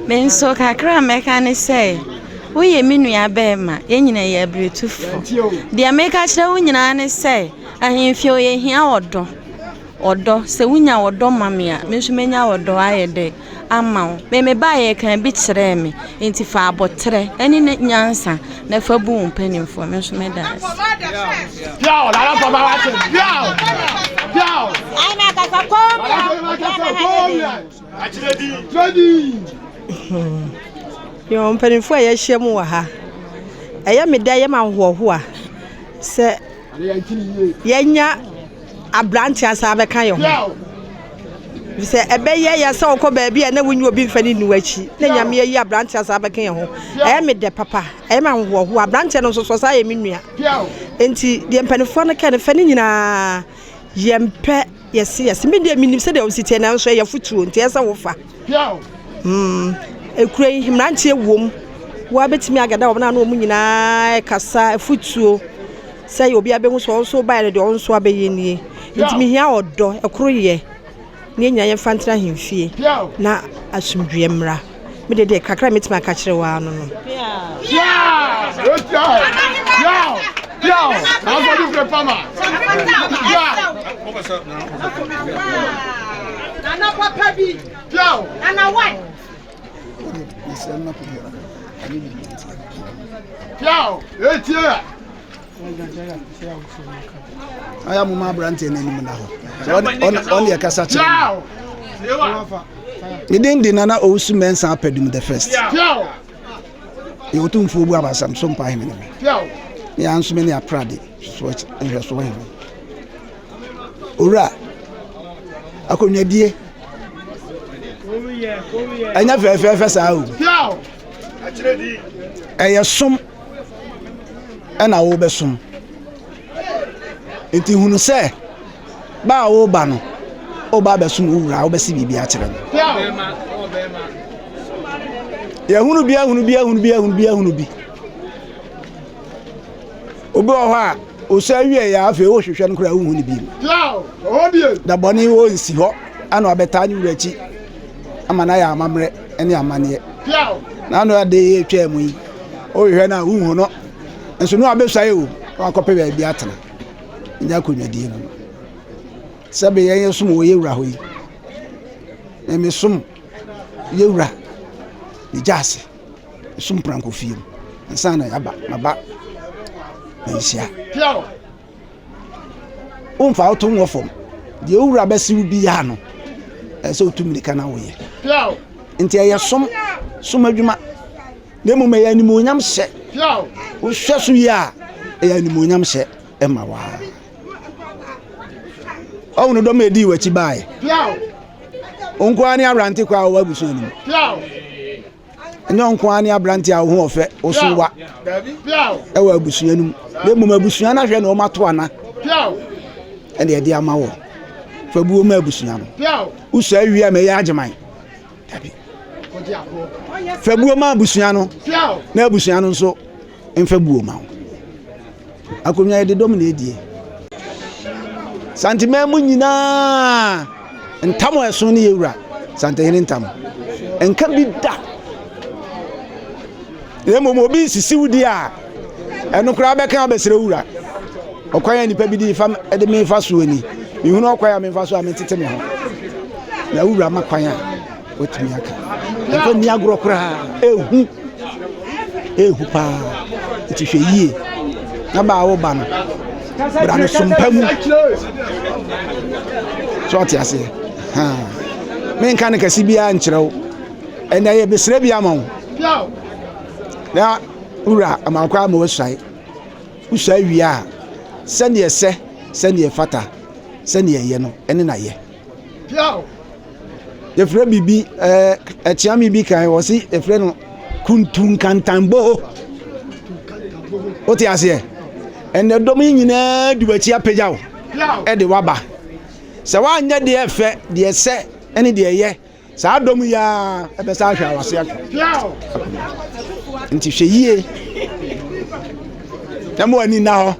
Menso kakra meka ne sɛ woyɛ me nua bɛɛma yɛnyina yɛ abretufo deɛ meka kyerɛ wo nyina ne sɛ ahemfie oyɛ hia ɔdɔ sɛ wonya ɔdɔ mame a me nso menya ɔdɔ ayɛ dɛ ama wo me ba yɛ kan bi kyerɛ me enti fa abɔtrɛ ɛne ne nyansa na fa bu wo mpanimfo me nso meda piao la papa wache piao ai na ka fa kom tredi yo mpanimfo a yɛhyɛ mu wɔ ha ɛyɛ me da yɛ ma hoho a sɛ yɛnya abrante asa bɛka yɛ ho sɛ ɛbɛyɛ yɛ sɛ wokɔ baabi a na wonyi obi mfani nu akyi na nyame yɛ abrante asa bɛka yɛ ho ɛyɛ me da papa ɛyɛ ma hoho abrante no nso so sa yɛ me nua enti deɛ mpanimfo no ka ne fani nyinaa yɛmpɛ yɛse me deɛ minim sɛ deɛ ositie na nso yɛ futuo nti ɛsɛ wo fa ekura himrantie wom wa betimi agada wo na no mu nyinaa kasa futuo sɛ yɛ obi abɛhu so nso ba yɛ de nso abɛyɛ nie nti me hia ɔdɔ ekoro yɛ ne nya yɛ fantra himfie na asumdue mra me de kakra metimi aka kyerɛ wa no no Nana papa bi Nana one Piao, etia. Aya mu ma brante na nim na ho. On ye kasa che. Ni din Nana Owusu Mensa Apedum the first. Piao. E otumfo bu abasam so mpa heme ne. Piao. Ni anso me ne aprade so ehwe so heme. Ora. Akonwadie. Anya fefefe saa o. Piao. Achiredi. Eye som na wo besom. Enti hunu se ba wo ba no. O ba besom wura wo besi bibia akire no. Piao. Ya hunu bi. Obi o ho a o sa wie ya afa o hwehwe no kra wo hunu bi. Piao. O bi. Da boni wo nsi ho ana obeta ni wura chi. Amana ya amamre ene amane piao na no ade etwa mu yi o hwe na hu no enso no abesuaye o akope ba bi atena nya konwadie no sabe yen sum wo yewura ho yi eme sum yewura ni jase sum pranko fiem nsa na yaba maba nsia piao umfa oto nwofom de yewura besi bi ya no so tumni kana wo ye piao nti ya som adwuma na mu ya ni mo nyam hye piao wo hwe so ya ya ni mo nyam hye e ma wa o no do ma di wachi bae piao onko ani abrante kwa wa buso ni piao enyo onko ani abrante a ho ofe o so wa piao e wa buso anum na mu mabusua na hwe na o mato ana piao ene e di ama wo fabuo ma abusua no usa awia me ya agyeman tabi fabuo ma abusua no na abusua no nso mfabuo ma wo akonya ye de dom na edie santima mu nyina ntamo eso ne yewura santehene ntam enka bi da emo mo bi sisi wudi a eno kura be kan obesere wura okwanya nipa bi di fam ede me fa so ani ihunu okwanya me fa so a me tete me ho na wura makwanya otumi aka ento ni agro kura ehu pa ti hwe yie na ba wo ba no bra no sumpamu so ti ase ha me nka ne kasi bia nkyerɛw ena ye besere bia ma wo na ura amakwa ma wosai usai wia sɛne ɛsɛ sɛne ɛfata sɛne ɛyɛ no ɛne na yɛ yɛfrɛ bibi ɛkyea mi bi kan wɔ se yɛfrɛ no kuntunkantambo wote aseɛ ɛnɛ dɔm yi nyinaa dubakyi apagya wo ɛde waba sɛ woanyɛ deɛ ɛfɛ deɛ ɛsɛ ɛne deɛ ɛyɛ saa dɔm yi a ɛbɛsa ahwɛ awase aka nti hwɛ yie na mo ani na hɔ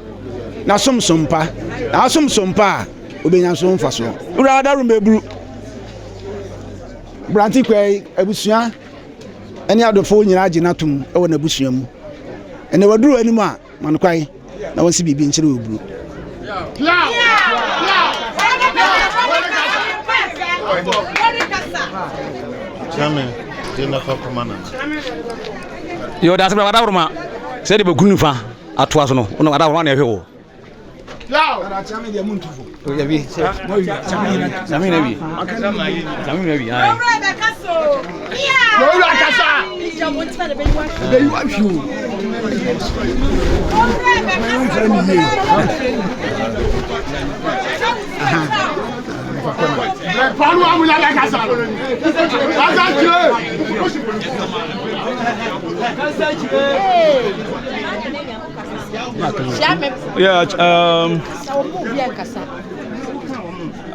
na somsompa na somsompa a obenya so mfa so ura daru mebru branti kwai abusua ene adofo nyina agye natum e wɔ na abusua mu ene waduru anim a man kwai na wonsi bibi nkyere obru Chame dina fa komana yo da sabra wada wurma sai de begunu fa atoa so no ona wada wurma na ehwe wo ara chame de muntufo ya bi chame na bi ai no ra kasa be you are you Panu amula la kasa.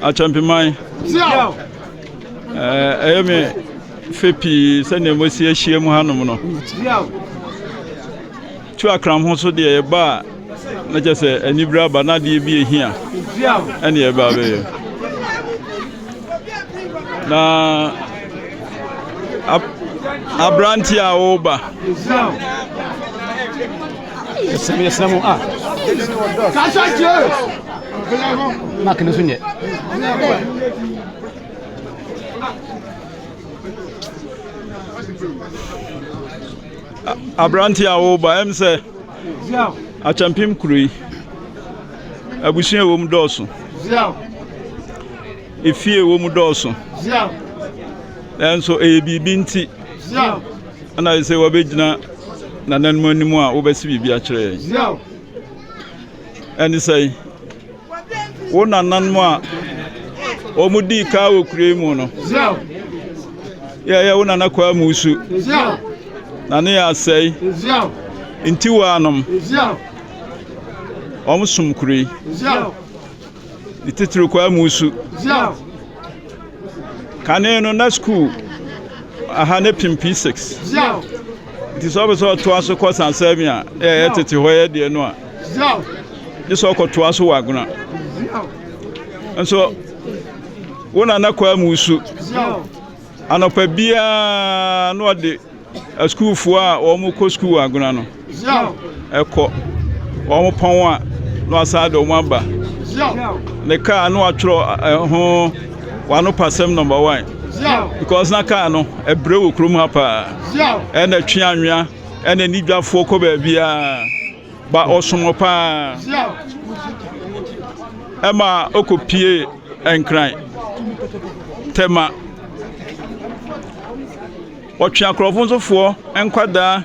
A champion me fepi sene mo si ahia mu hanom no. Tu akram ho so de ba na je se anibra ba na de bi ehia. Ene e ba be. Na abranti a oba Yesamo kasa je makne sunye abranti a oba em se a champion krui abusia wo mu doso efie wo mu doso enso bibi nti ana se wo begina na nanmu animu a wo besi bibi a kire eni sai wo na nanmu a o mu di ka wo kure mu no ya wo na kwa musu na ne ya sai nti wo anom o mu sum kure ititru kwa musu kane no na school aha ne pimpi 6 it so so to aso course and servia tete hoye de no a this so to aso waguna so wona na kwa musu anopa bia no de school fu a o mu ko school waguna no eko o mu pon a no asade o mu aba ne ka no atro ho wano pasem number 1 because na ka no ebre wo krom hapa and a twi anwea and ani dwafo ko ba bia ba osomo pa ema okopie enkran tema otwi akrofo nsofo enkwada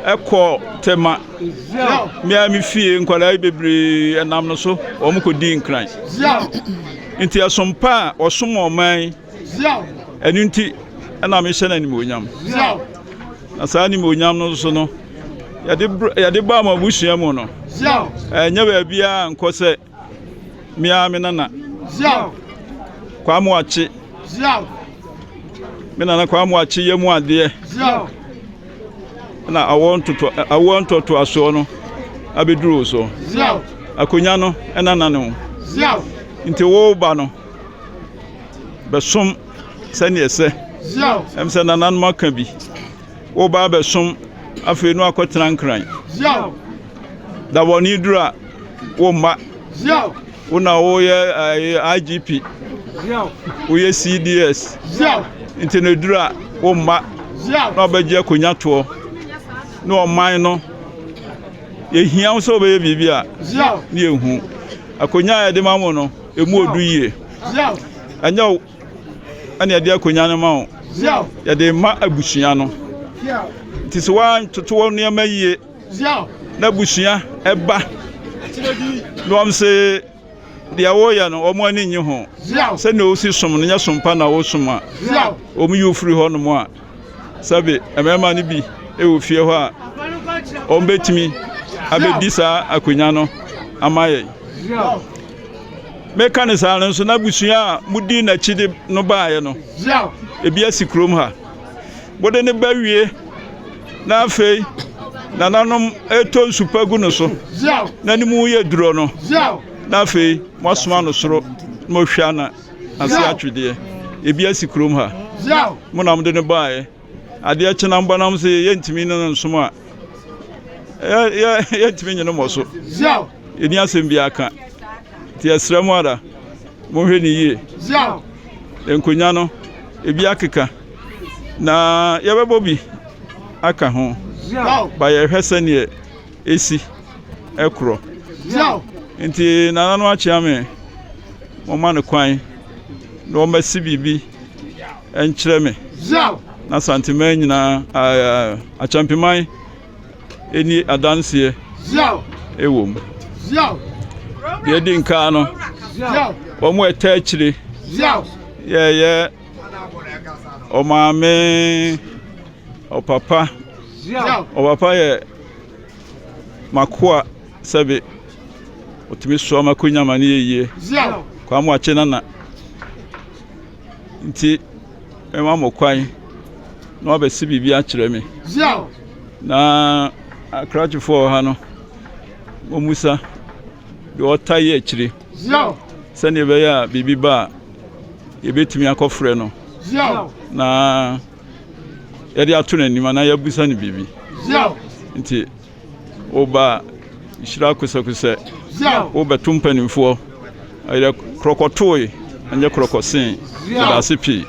ekọ tema mi fie nkwada bebre enam no so omukodi nkran nti asompa osomo man enunti na me hye na ni monyam asa ni monyam no so no yade ba ma busua mu no nya ba bia nkose mia me nana Kwamu achi. Me nana kwamu achi yemu ade. Na awon to aso no abeduru so. Akonya no ena nane ho. Nti wo ba no. Besom sani ese. Em se nanan maka bi. Wo ba besom afi no akotena nkran. Da woni dura wo ma. Una wo ye IGP. Wo ye CDS. Nti no dura wo ma. Na obaje akonya to. No man no. Ye hia so be bibia. Ni ehu. Akonya ya de mamo no emu odu yie. Anya ani ade akonya no ma o. Ya de ma abusua no. Ti so wan toto ne ma yie. Na abusua eba. No am se dia wo ya no omo ani nyi ho. Se na osi som no nya sompa na wo som a. Omu yu free ho no mo a. Sabe emema ni bi e wo fie ho a. Ombetimi abedisa akonya no amaye. Meka ne sa nso na busua mudi na chide no baaye no. Ebi asikrom ha. Bode ne bawie na afei na nanom eto nsupagu no so. Na ni mu ye duro no. Na afei mosoma no soro mo hwa na ase atwede. Ebi asikrom ha. Mo na mde ne baaye. Ade ache na mba nam se yentimi no nsom a. Yentimi nyeno mo so. Eni asem bi aka. Ti asramu ada. Mo hwe ni yie. Enkonya no ebi akeka. Na yebebo bi aka ho. Ba ye hwese ne esi ekro. Nti nana no achi ame. Mo ma ne kwan. Na o masi bibi enkyere me. Na santima nyina a champion eni adanse ewom. Ye din ka no omo etachire ye o maame o papa ye makoa sabe otimi so makonya mane ye kwa mo ache nana nti ema mo kwan na obesi bibi a kire me na akrachifo ha no omusa de otaye akire sane be ya bibi ba yebetimi akofre no na yede atuna nima na yabusa ne bibi nti oba ishira kusakusa oba tumpanimfo ayɛ krokotoi anya krokosin da sipi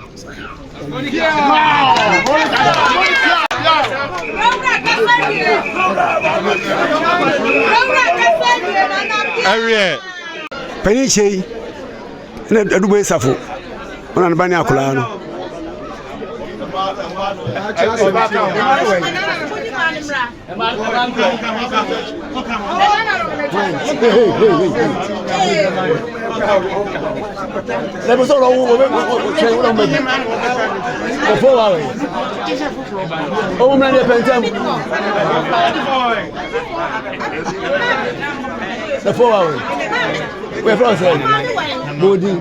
Awie pani chei na adubo esafo ona ne bani akula no le boso lo wo che wo me o fo wa we o me ne pentem le fo wa we fro se bodi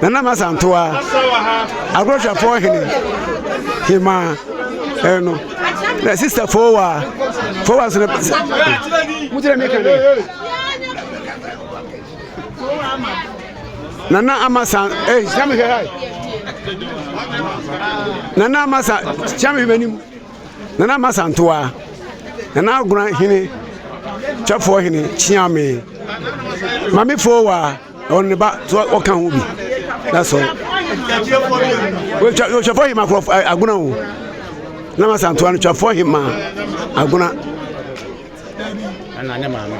Nana masantoa agrosha for hima eno na sister forward mutire meka Nana amasan chame hai Nana amasa chame benim Nana masantoa Nana agura hini chafo hini chiame mami forward on ba to okan hu bi that's all we chafo him aguna hu na masantoa no chafo him aguna ana ne mama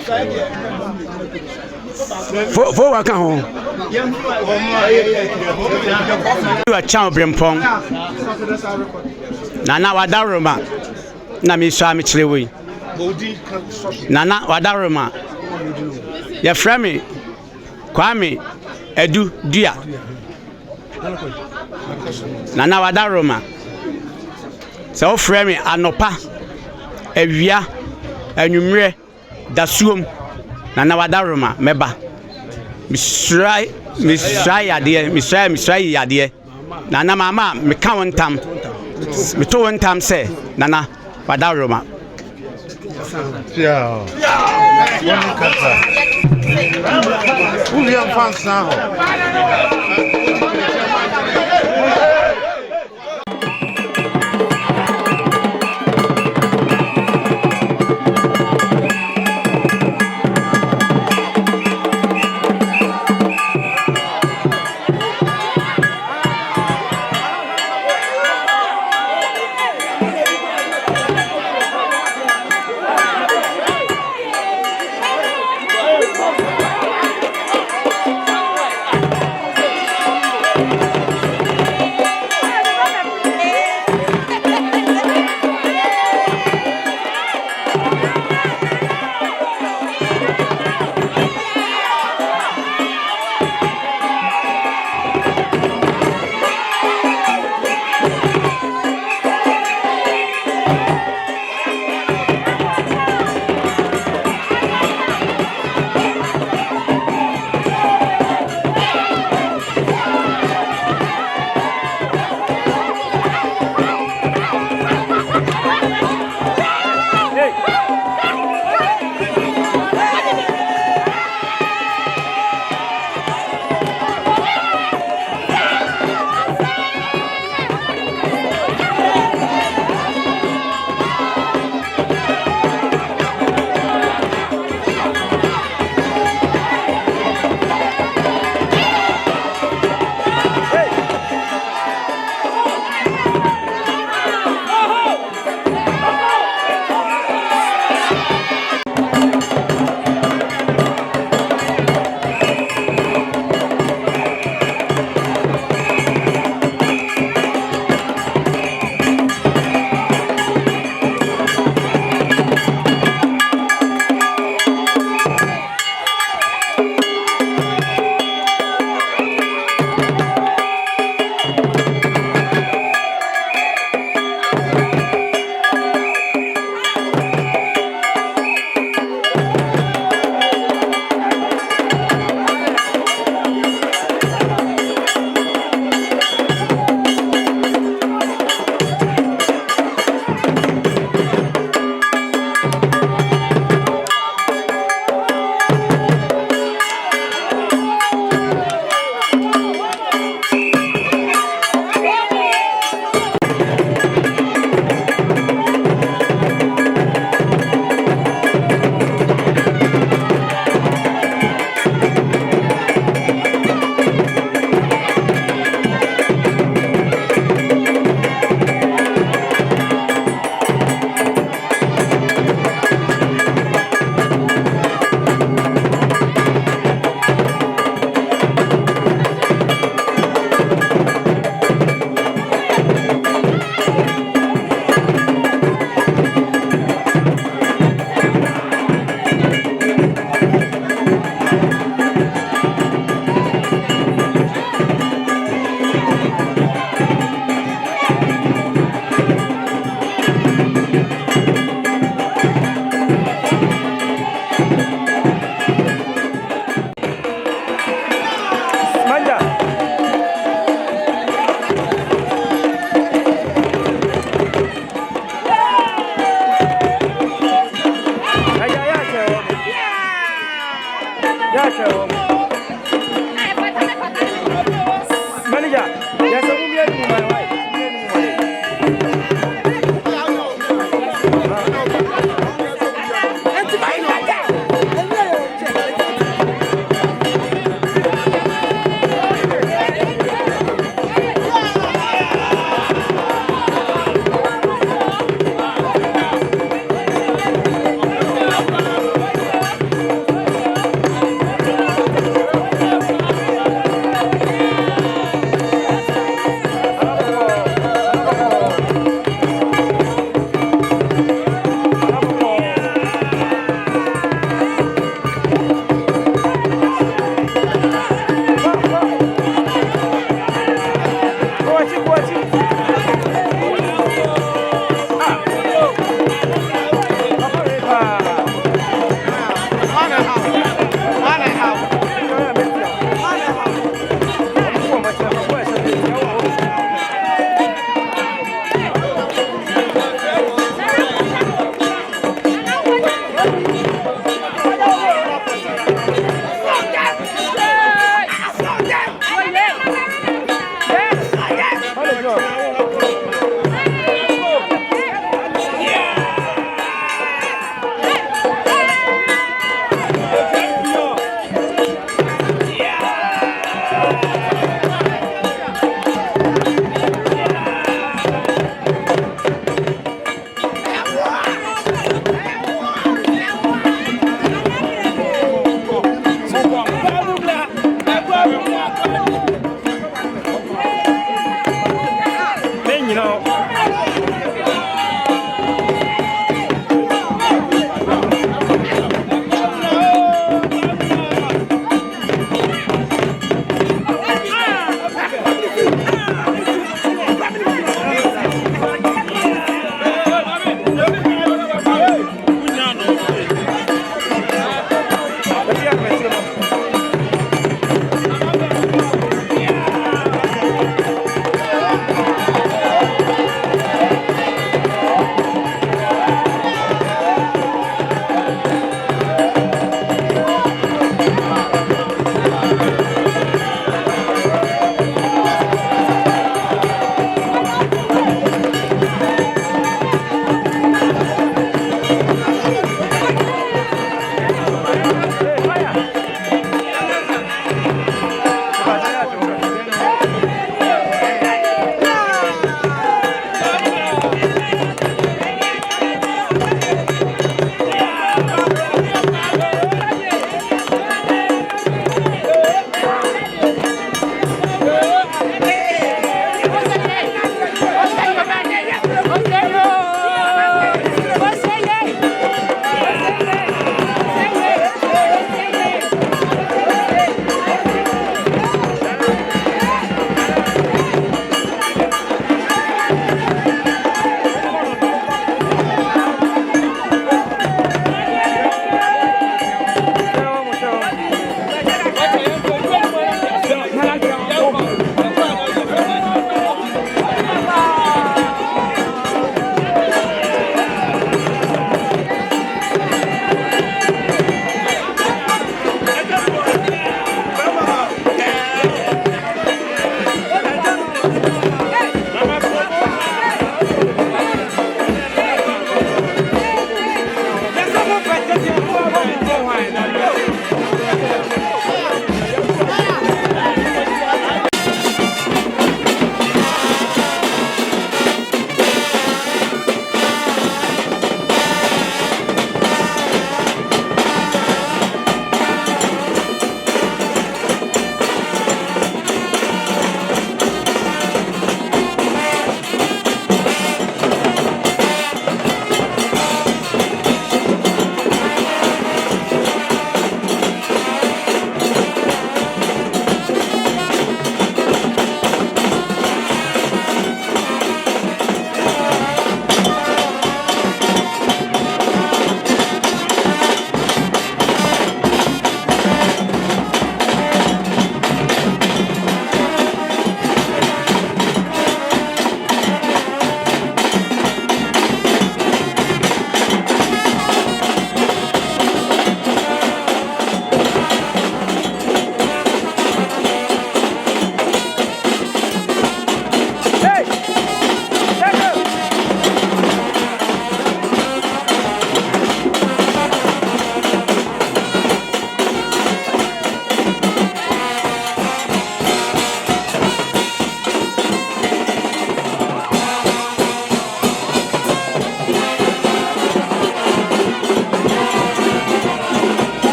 fo wa kan ho you a champ brempong nana wadaroma na mi so ami chirewe nana wadaroma ya frame Kwame Edu Dia Nana wadaroma se o frame anopa ewia anwumre dasuom na wadaroma meba misrai yade na mama me ka wontam me to wontam say nana wadaroma William Fansan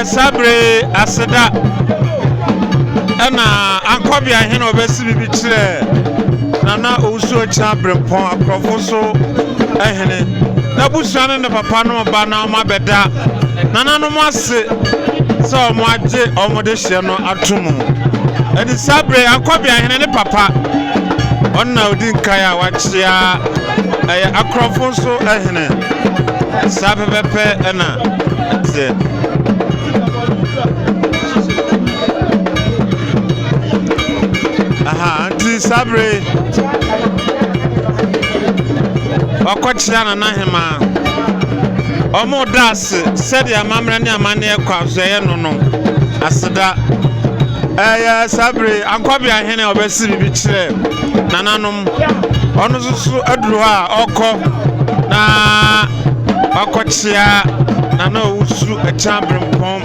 sabre aseda ana ankobia hene obesi bibi kire nana owusu acha brempon akrofo so ehene na busuane ne papa no ba na ma beda nana no ase so mo age omode hye no atomu edi sabre ankobia hene ne papa onna odi nkai a wachia akrofo so ehene sabebepe ena ze anti sabre okochia na hema omo das said ya mamra ne amane ekwazo ye no aseda sabre ankobia hene obesi bibi kire nananom ono susu aduru ha okọ na akochia na na usu echambre mpom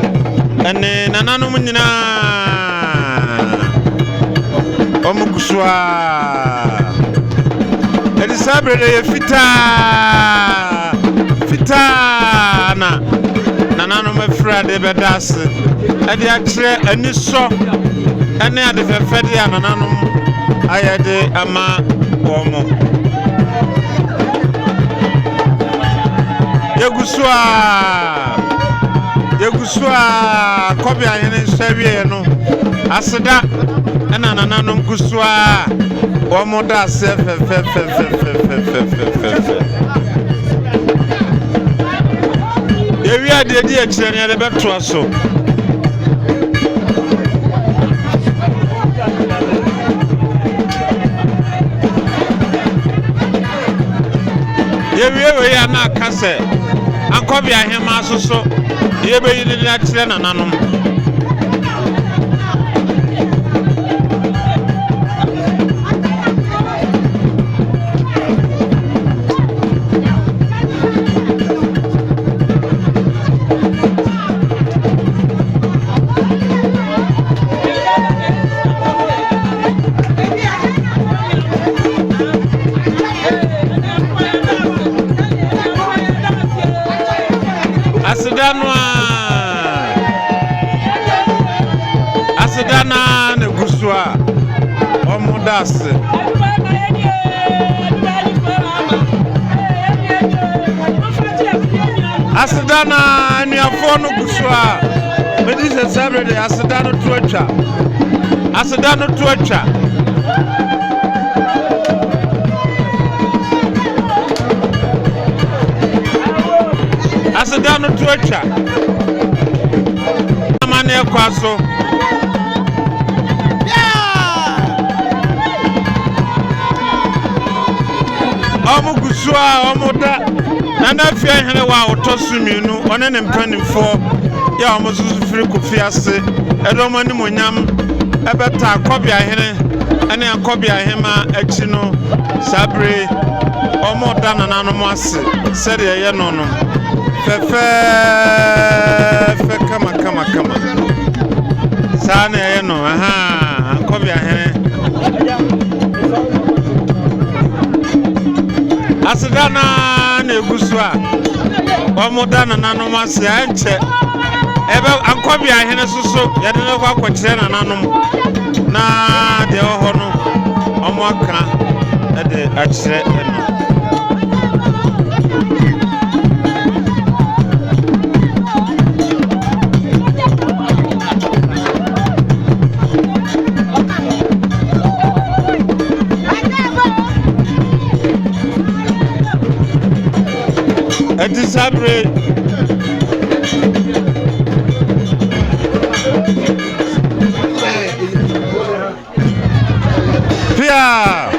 ene nananom nyina omukuswa edi sabre de fita na nananom afra de bedas edi akire aniso ene ade fefede ya nananom ayede ama womo yegusua kobia hene sawie no aseda ena nananom kusua womo da se fe yewi ade di akire ne de beto aso yewe ya na kase ankobia hema asoso yebe yini na kire nananom asedana ne gusua omudas asedana ni afono gusua medise sabre de asedana tuacha asedana tuacha amane kwaso omugusua omuda nana fia hene wa otosuminu one ne mpanimfo ya omususu firi kofiase edomani monyam ebeta akobia hene ene akobia hema achi no sabre omuda nana no ase sede ye no no fefe kama sana ye no akobia hene asedana na egusua omudana nanom ase anche ebe ankobia hene suso yede no kwa kwakire nanom na de ho no omo aka ede akire no sabre pia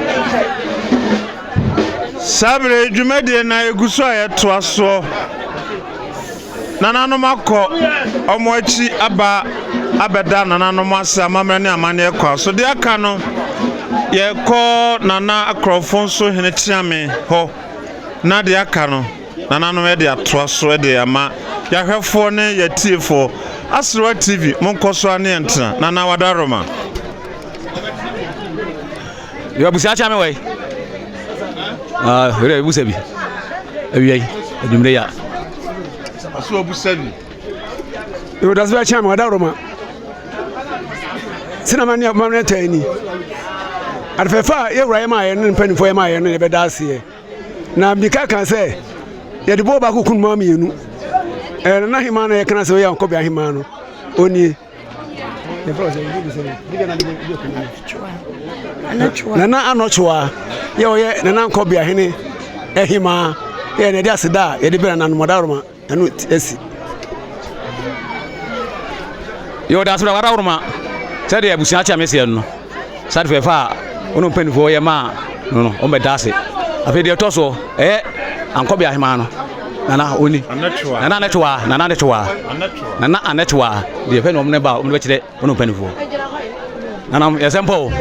sabre jumede na eguso ayeto aso nananom akọ omoachi abeda nananom asa amamre ne amane ekọ so de aka no ye kọ nana akrofo so hene chiame ho na de aka no nananom e de ato so de ama yahwefo ne yatiefo Asrewa TV monkoso ane entra nana wadaroma yo busia cha me we re busia bi awiai adumre ya aso busia bi You das ba chama da roma. Sina mani amane tani. Arfefa ye wura ma ye ne mpanifo ye ma ye ne be da ase. Na bika kan say ye de bo ba kokun ma mienu. Na hima na ye kana say ye ankobia hima no. Oni Nana anochwa ye oye nana ankobia hene ehima ye ne dia seda ye de bere na no modaroma anu esi yo da so da warama se de abusia cha me se no sa de fa ono panifo ye ma no o me da se afi de toso ankobia hema no nana oni nana netwa de fe no me ba o me kire ono panifo nana example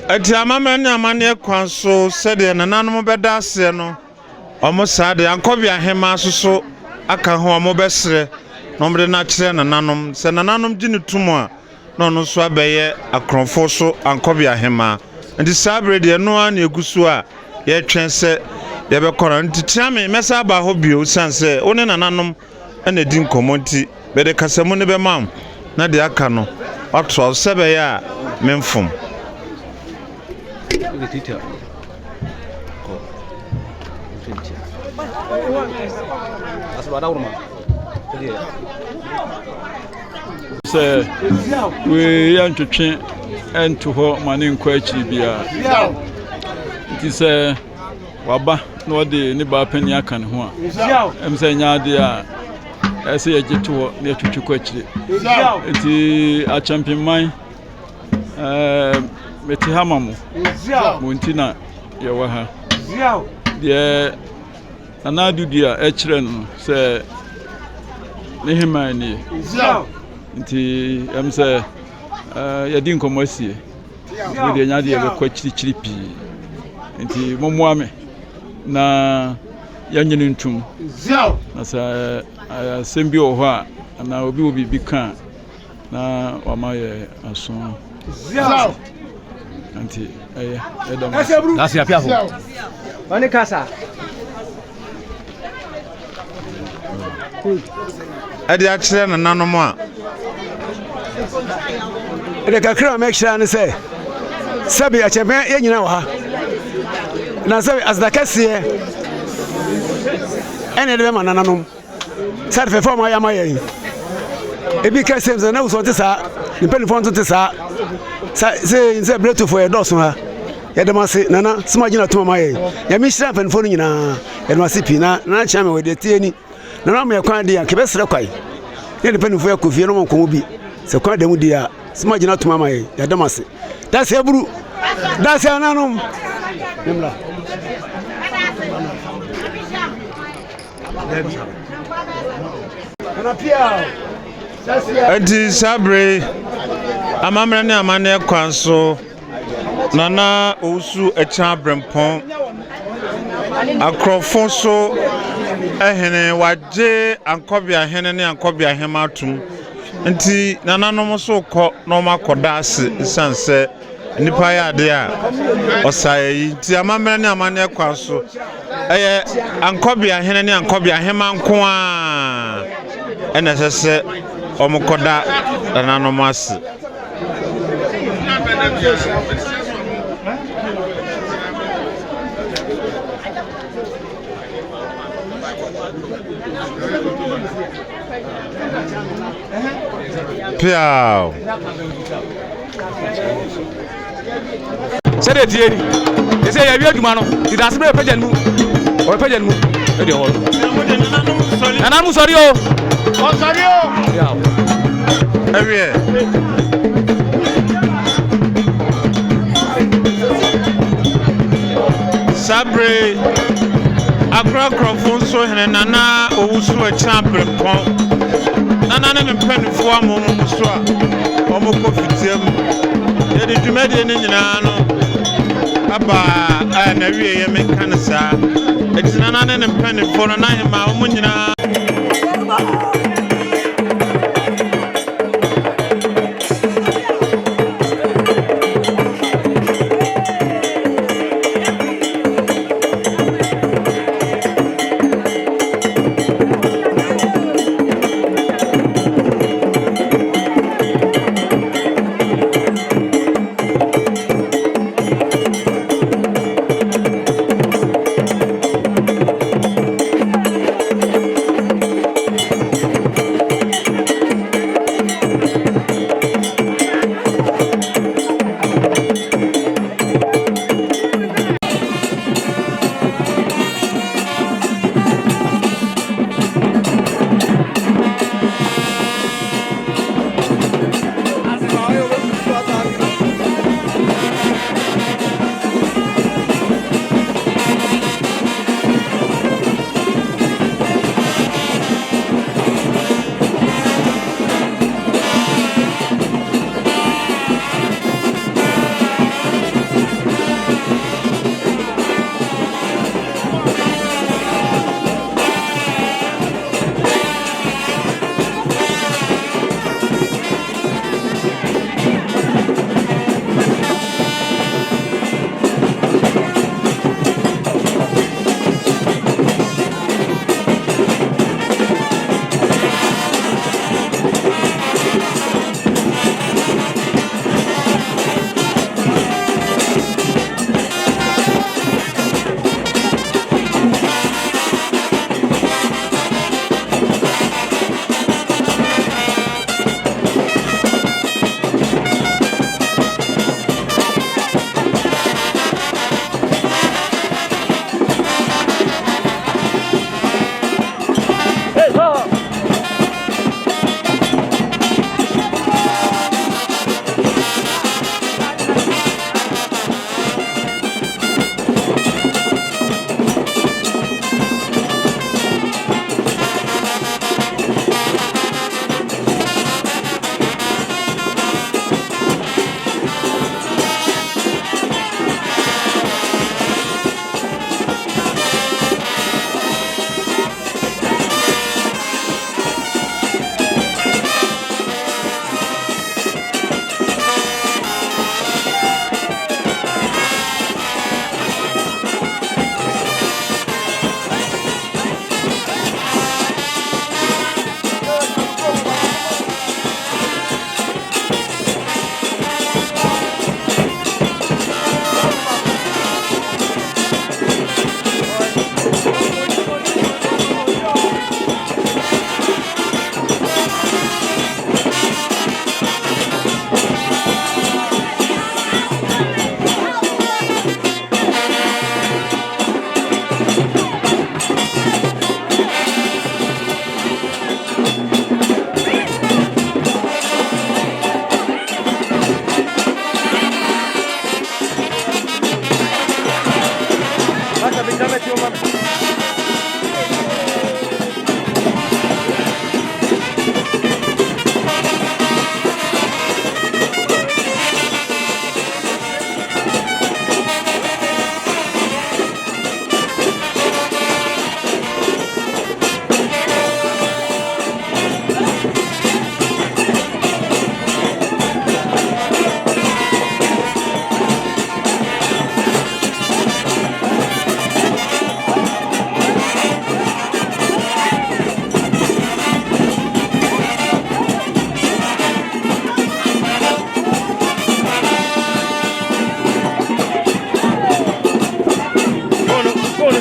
Ati amama ne amane kwan so sede nananom beda ase no omo saade ankobia hema soso aka ho omo besre no mde na kire nananom se nananom gine tumu a no no so abeye akronfo so ankobia hema ndi sabre de no an egusu a ye twen se ye be kora ntitiame mesa ba ho bio sanse one nananom ene din komonti be de kasemu ne be mam na de aka no otro sebe ya memfum the teacher. That's what I want. Say we want to change and to her money kwachi bia. It is waba no de ne ba pani aka ne ho a. Em say nya de a ese ye gito ne twitwi kwachi. It a champion man meti hamamu montina ye wa ha de anadu dia ekire no se ne hemani nti em se ye din komosie de nya de be kwachiri pi nti momoame na yanyene ntum na sa sembi o ho a na obi bi kan na wamaye aso Anti, that's your piafo. Oni kasa. Adi akire na nanom a. Ede kakra make sure ne say. Sabi a chepe ye nyina wa ha. Na sabi azdakase. Ene de ma nananom. Sade fe form ya ma ye. Ebi ka sem na wo so te sa. Ni penifo nto te sa. Say breath for your dozen ha. Yadamase nana smagina to mama ye. Ya mi shira penfo no nyina. Yadamase pina na chama we de tieni. Nana me kwan de ke besere kwai. Ye de penfo ya kofie no monko bi. Se kwan de mu dia smagina to mama ye. Yadamase. Da se buru. Da se ananom. Nemla. Kana pia. Adi sabre amamra ne amane kwan so nana osu echa brempon akrofo so ehene waje ankobia hene ne ankobia hema atum nti nananom so kọ no makoda ase sanse nipa ya de a osayi nti amamra ne amane kwan so ankobia hene ne ankobia hema nko a ena sese omukoda nananom ase Piao. Say the theory. They say you aduma no. Ti da se be pagyan mu. O pagyan mu. E de hol. Nananom sorry o. O sorry o. Yeah. Everywhere. Sabre akrokrafo so hene nana owusu a champion pon nana ne mpanifo amomo so a omo kofitiam ye de dwumade ne nyina no aba na wie ye mekanisa etinana ne mpanifo no na hema omo nyina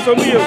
so mu yo.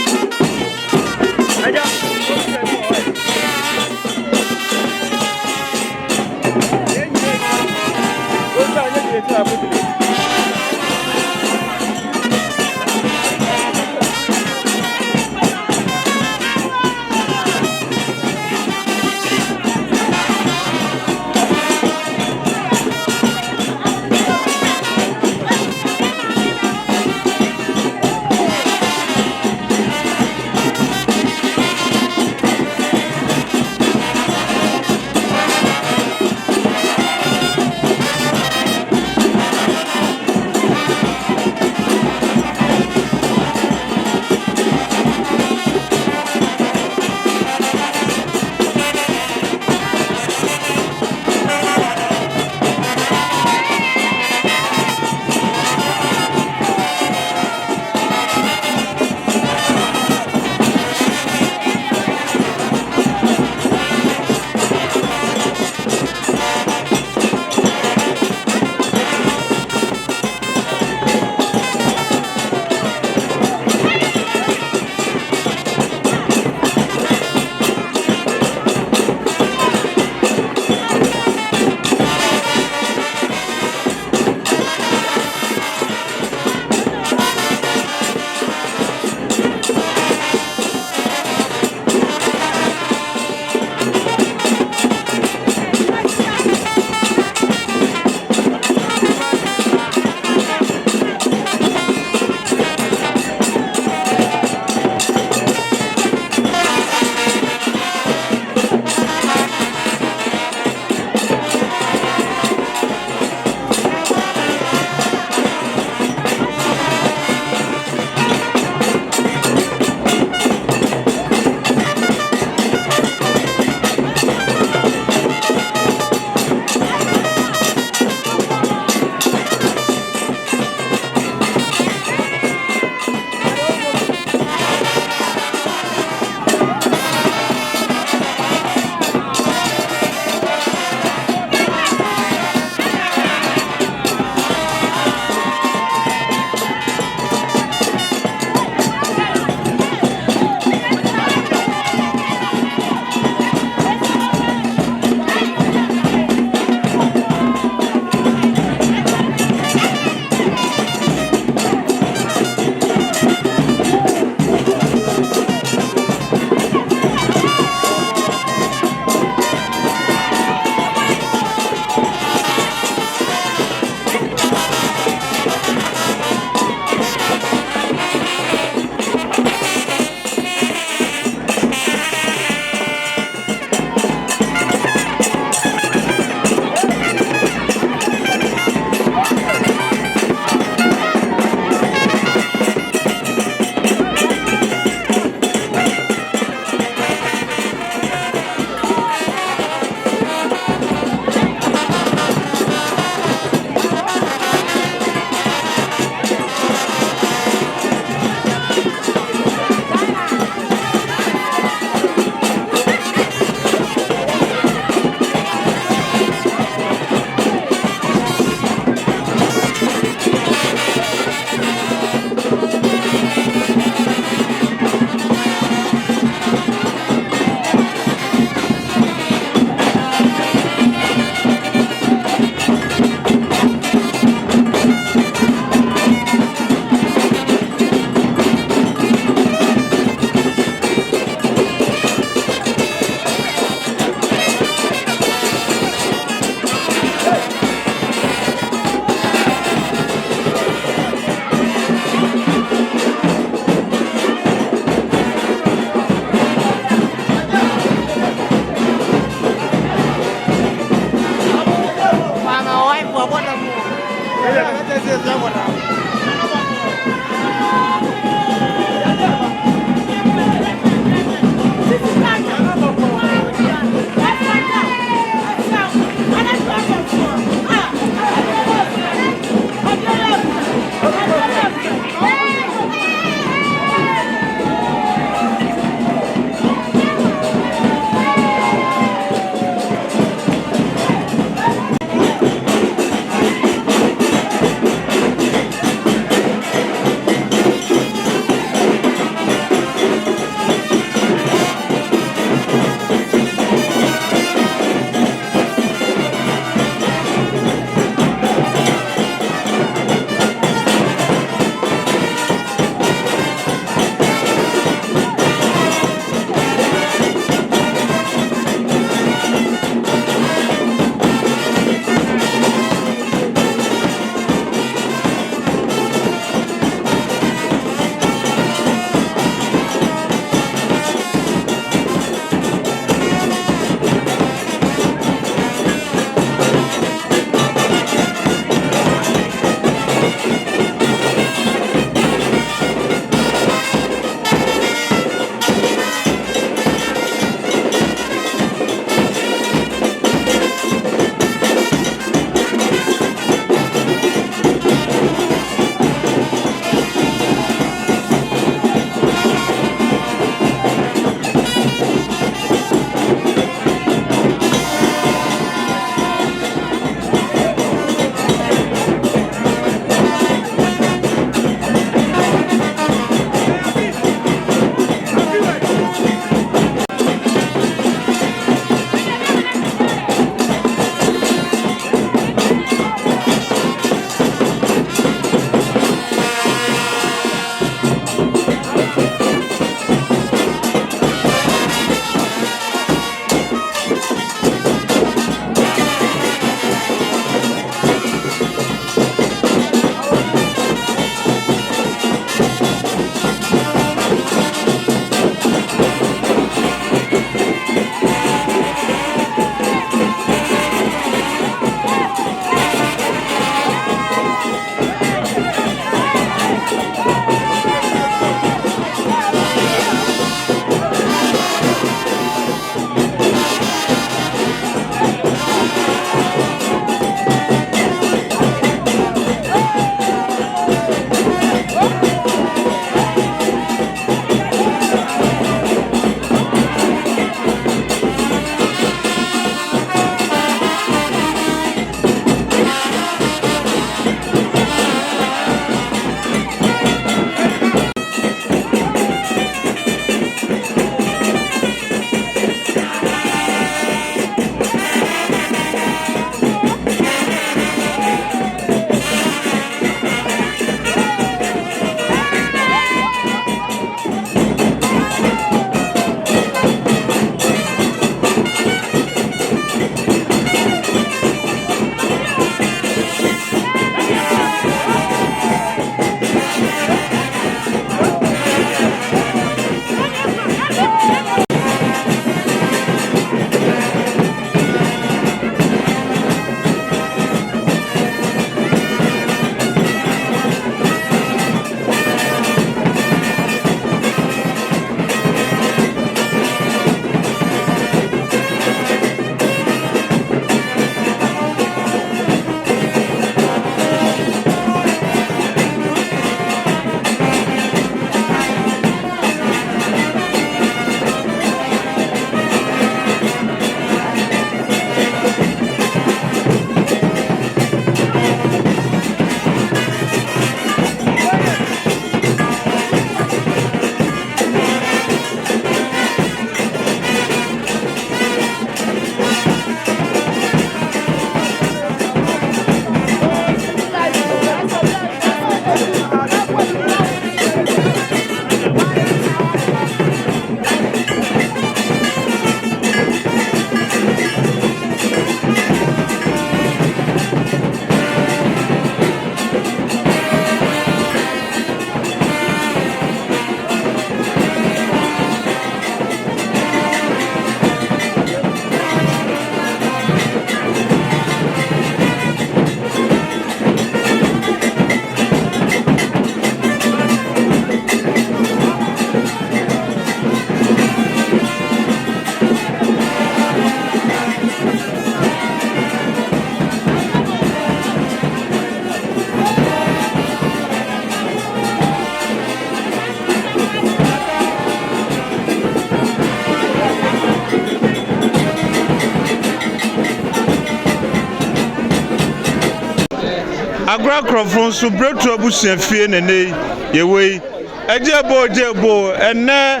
Agora krofon so bretu abusua fie nene yewe ejebo ene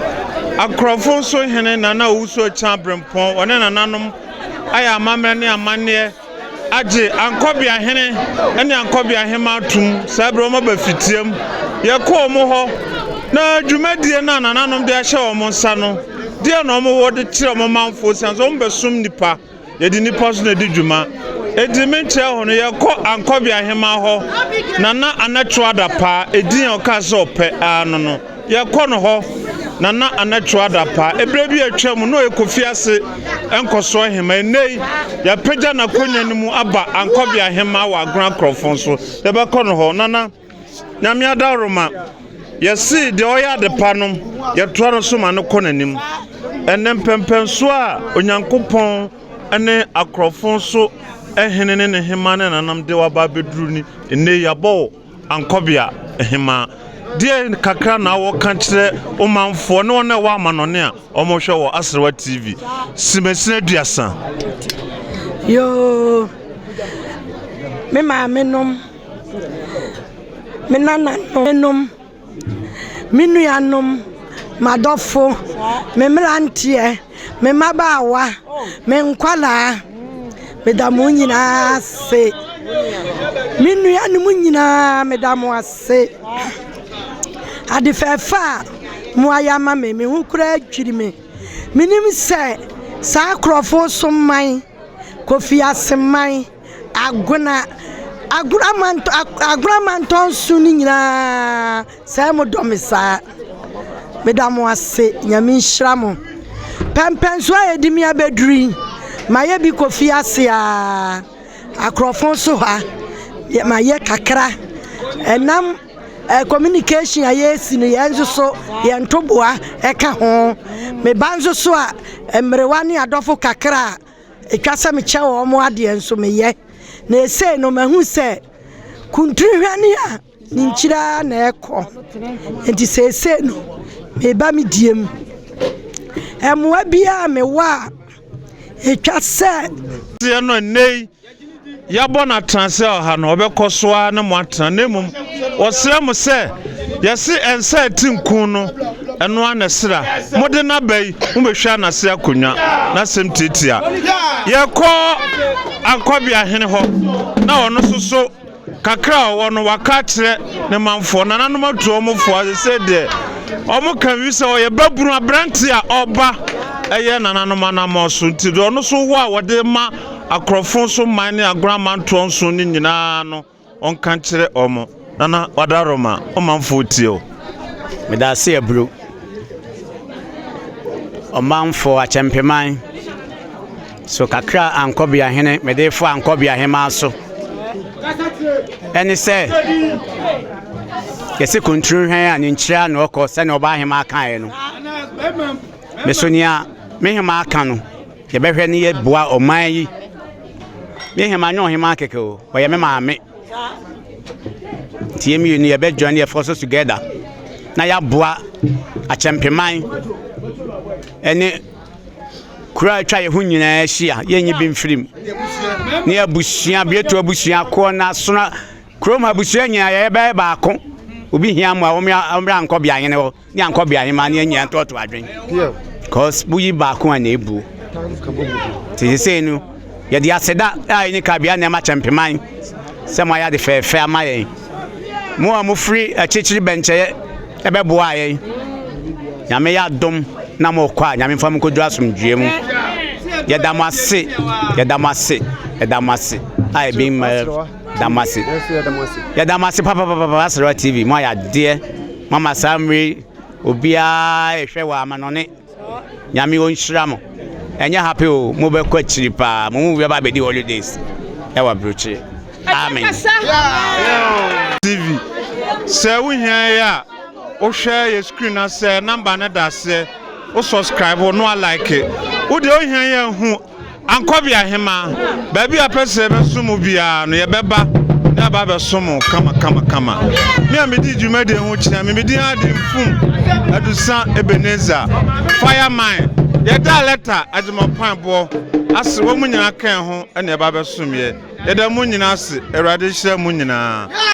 akrofon so hene na owuso chambrempon one nananom aya amamre ne amane age ankobia hene ene ankobia hema tum sabro ma bafitiam ye ko mo ho na dwumadie na nananom de ahye wo mo nsa no de na mo wo de kire mo manfo sanso mo besum nipa ye di nipa so na di dwuma edimenche hono ye ko ankobia hema ho nana anatwa da pa edin okaso pe ano no ye ko no ho nana anatwa da pa ebre bi atwam no ekofiase enkoso hema nei ya pagya na konya nimu aba ankobia hema wa agran krofon so ye be ko no ho nana nyame adaroma ye si de oya de panom ye to no so ma no konanim enem pempenso a onyankopon ene akrofon so ehenene ne hema ne nanam de wa ba beduru ni ene yabo ankobia hema de kakra na wo kan kire o manfo ne wona wa amanone a omohwe wo Asrewa TV simesina duasa yo me ma menom me nana menom minuanom madofo me mrantie me mabawa me nkwala Mesdames nyina se minu ya ni nyina mesdames ase ade fefa mu ayama me hu kura twiri me minim se sa krofo so man kofi aseman agramanton suni nyina se mo domisa mesdames ase nyame nhramo pempenso ayedimi abeduri maye bi kofi asia akrofon so ha maye kakra enam communication aye si no yenzo so ye ntoboa eka ho me banzo so a emrewani adofo kakra etwasa me che wo mo ade enso me ye na ese no mahu se kuntrihwani a ninchira na eko enti se ese no me ba me diem emwa bia me wa etwase ye no nei yabona transfer ha no obekosoa na mo atranamum osrem se yesi ensa tinkun no eno anesra mode na bai umehwa na se akonwa na sem titia ye ko ankobia hene ho na ono soso kakra wono waka kire ne manfo na nanom atu omfo se de omo kan wi se oye baburu abranti a oba eye nananom anamoso nti do no so wo a wode ma akrofon so man ne agramanto so ni nyina no onkan kire omo nana wadaroma omanfo tio me da se abro omanfo achempeman so kakra ankobia hene me de fo ankobia hema so eni se yesi kontru hwan a ninchira na okọ se na oba hema kan no me sonia me hema kan no ye behwe ne ye boa oman yi me hema nyo hema keke o ye me maame tie mi ni ye be join ye forces together na ya boa achempeman ene kura twa ye hu nyina hia ye nyi bi mfirim ne abusia bieto abusia ko na sona kroma abusia nya ye be ba ko obi hia mu a omra nkobia hene ho ne ankobia hema ne nya toto adwen cause buyi ba ko na ebu ti se nu ye dia seda ai ni kabia na ma champion se mo ya de fe amaye mo amufri achichiri benche ebe boa ye nyame ya dom na mo kwa nyame fam ko dura sumdue mu ye damase ai bin damase ya damase papa Asrewa TV mo ya de mama Samri obia ehwe wa amanone nyame onhyira mo enya happy o mo be kwa chiri pa mo be ba be di holidays e wa brochi amen TV se wo hia ya o share your screen na se number na da se o subscribe o no like o de o hia ya hu ankobia hema ba bia pese be sumu bia no ye beba na ba be sumu kama me amedi djuma de hu kina me medi adi mfum adusa Ebenezer fireman ye da letter ajuma pan bo ase wo mu nyina kan ho ene ba besomye yeda mu nyina ase Awurade hyira mu nyina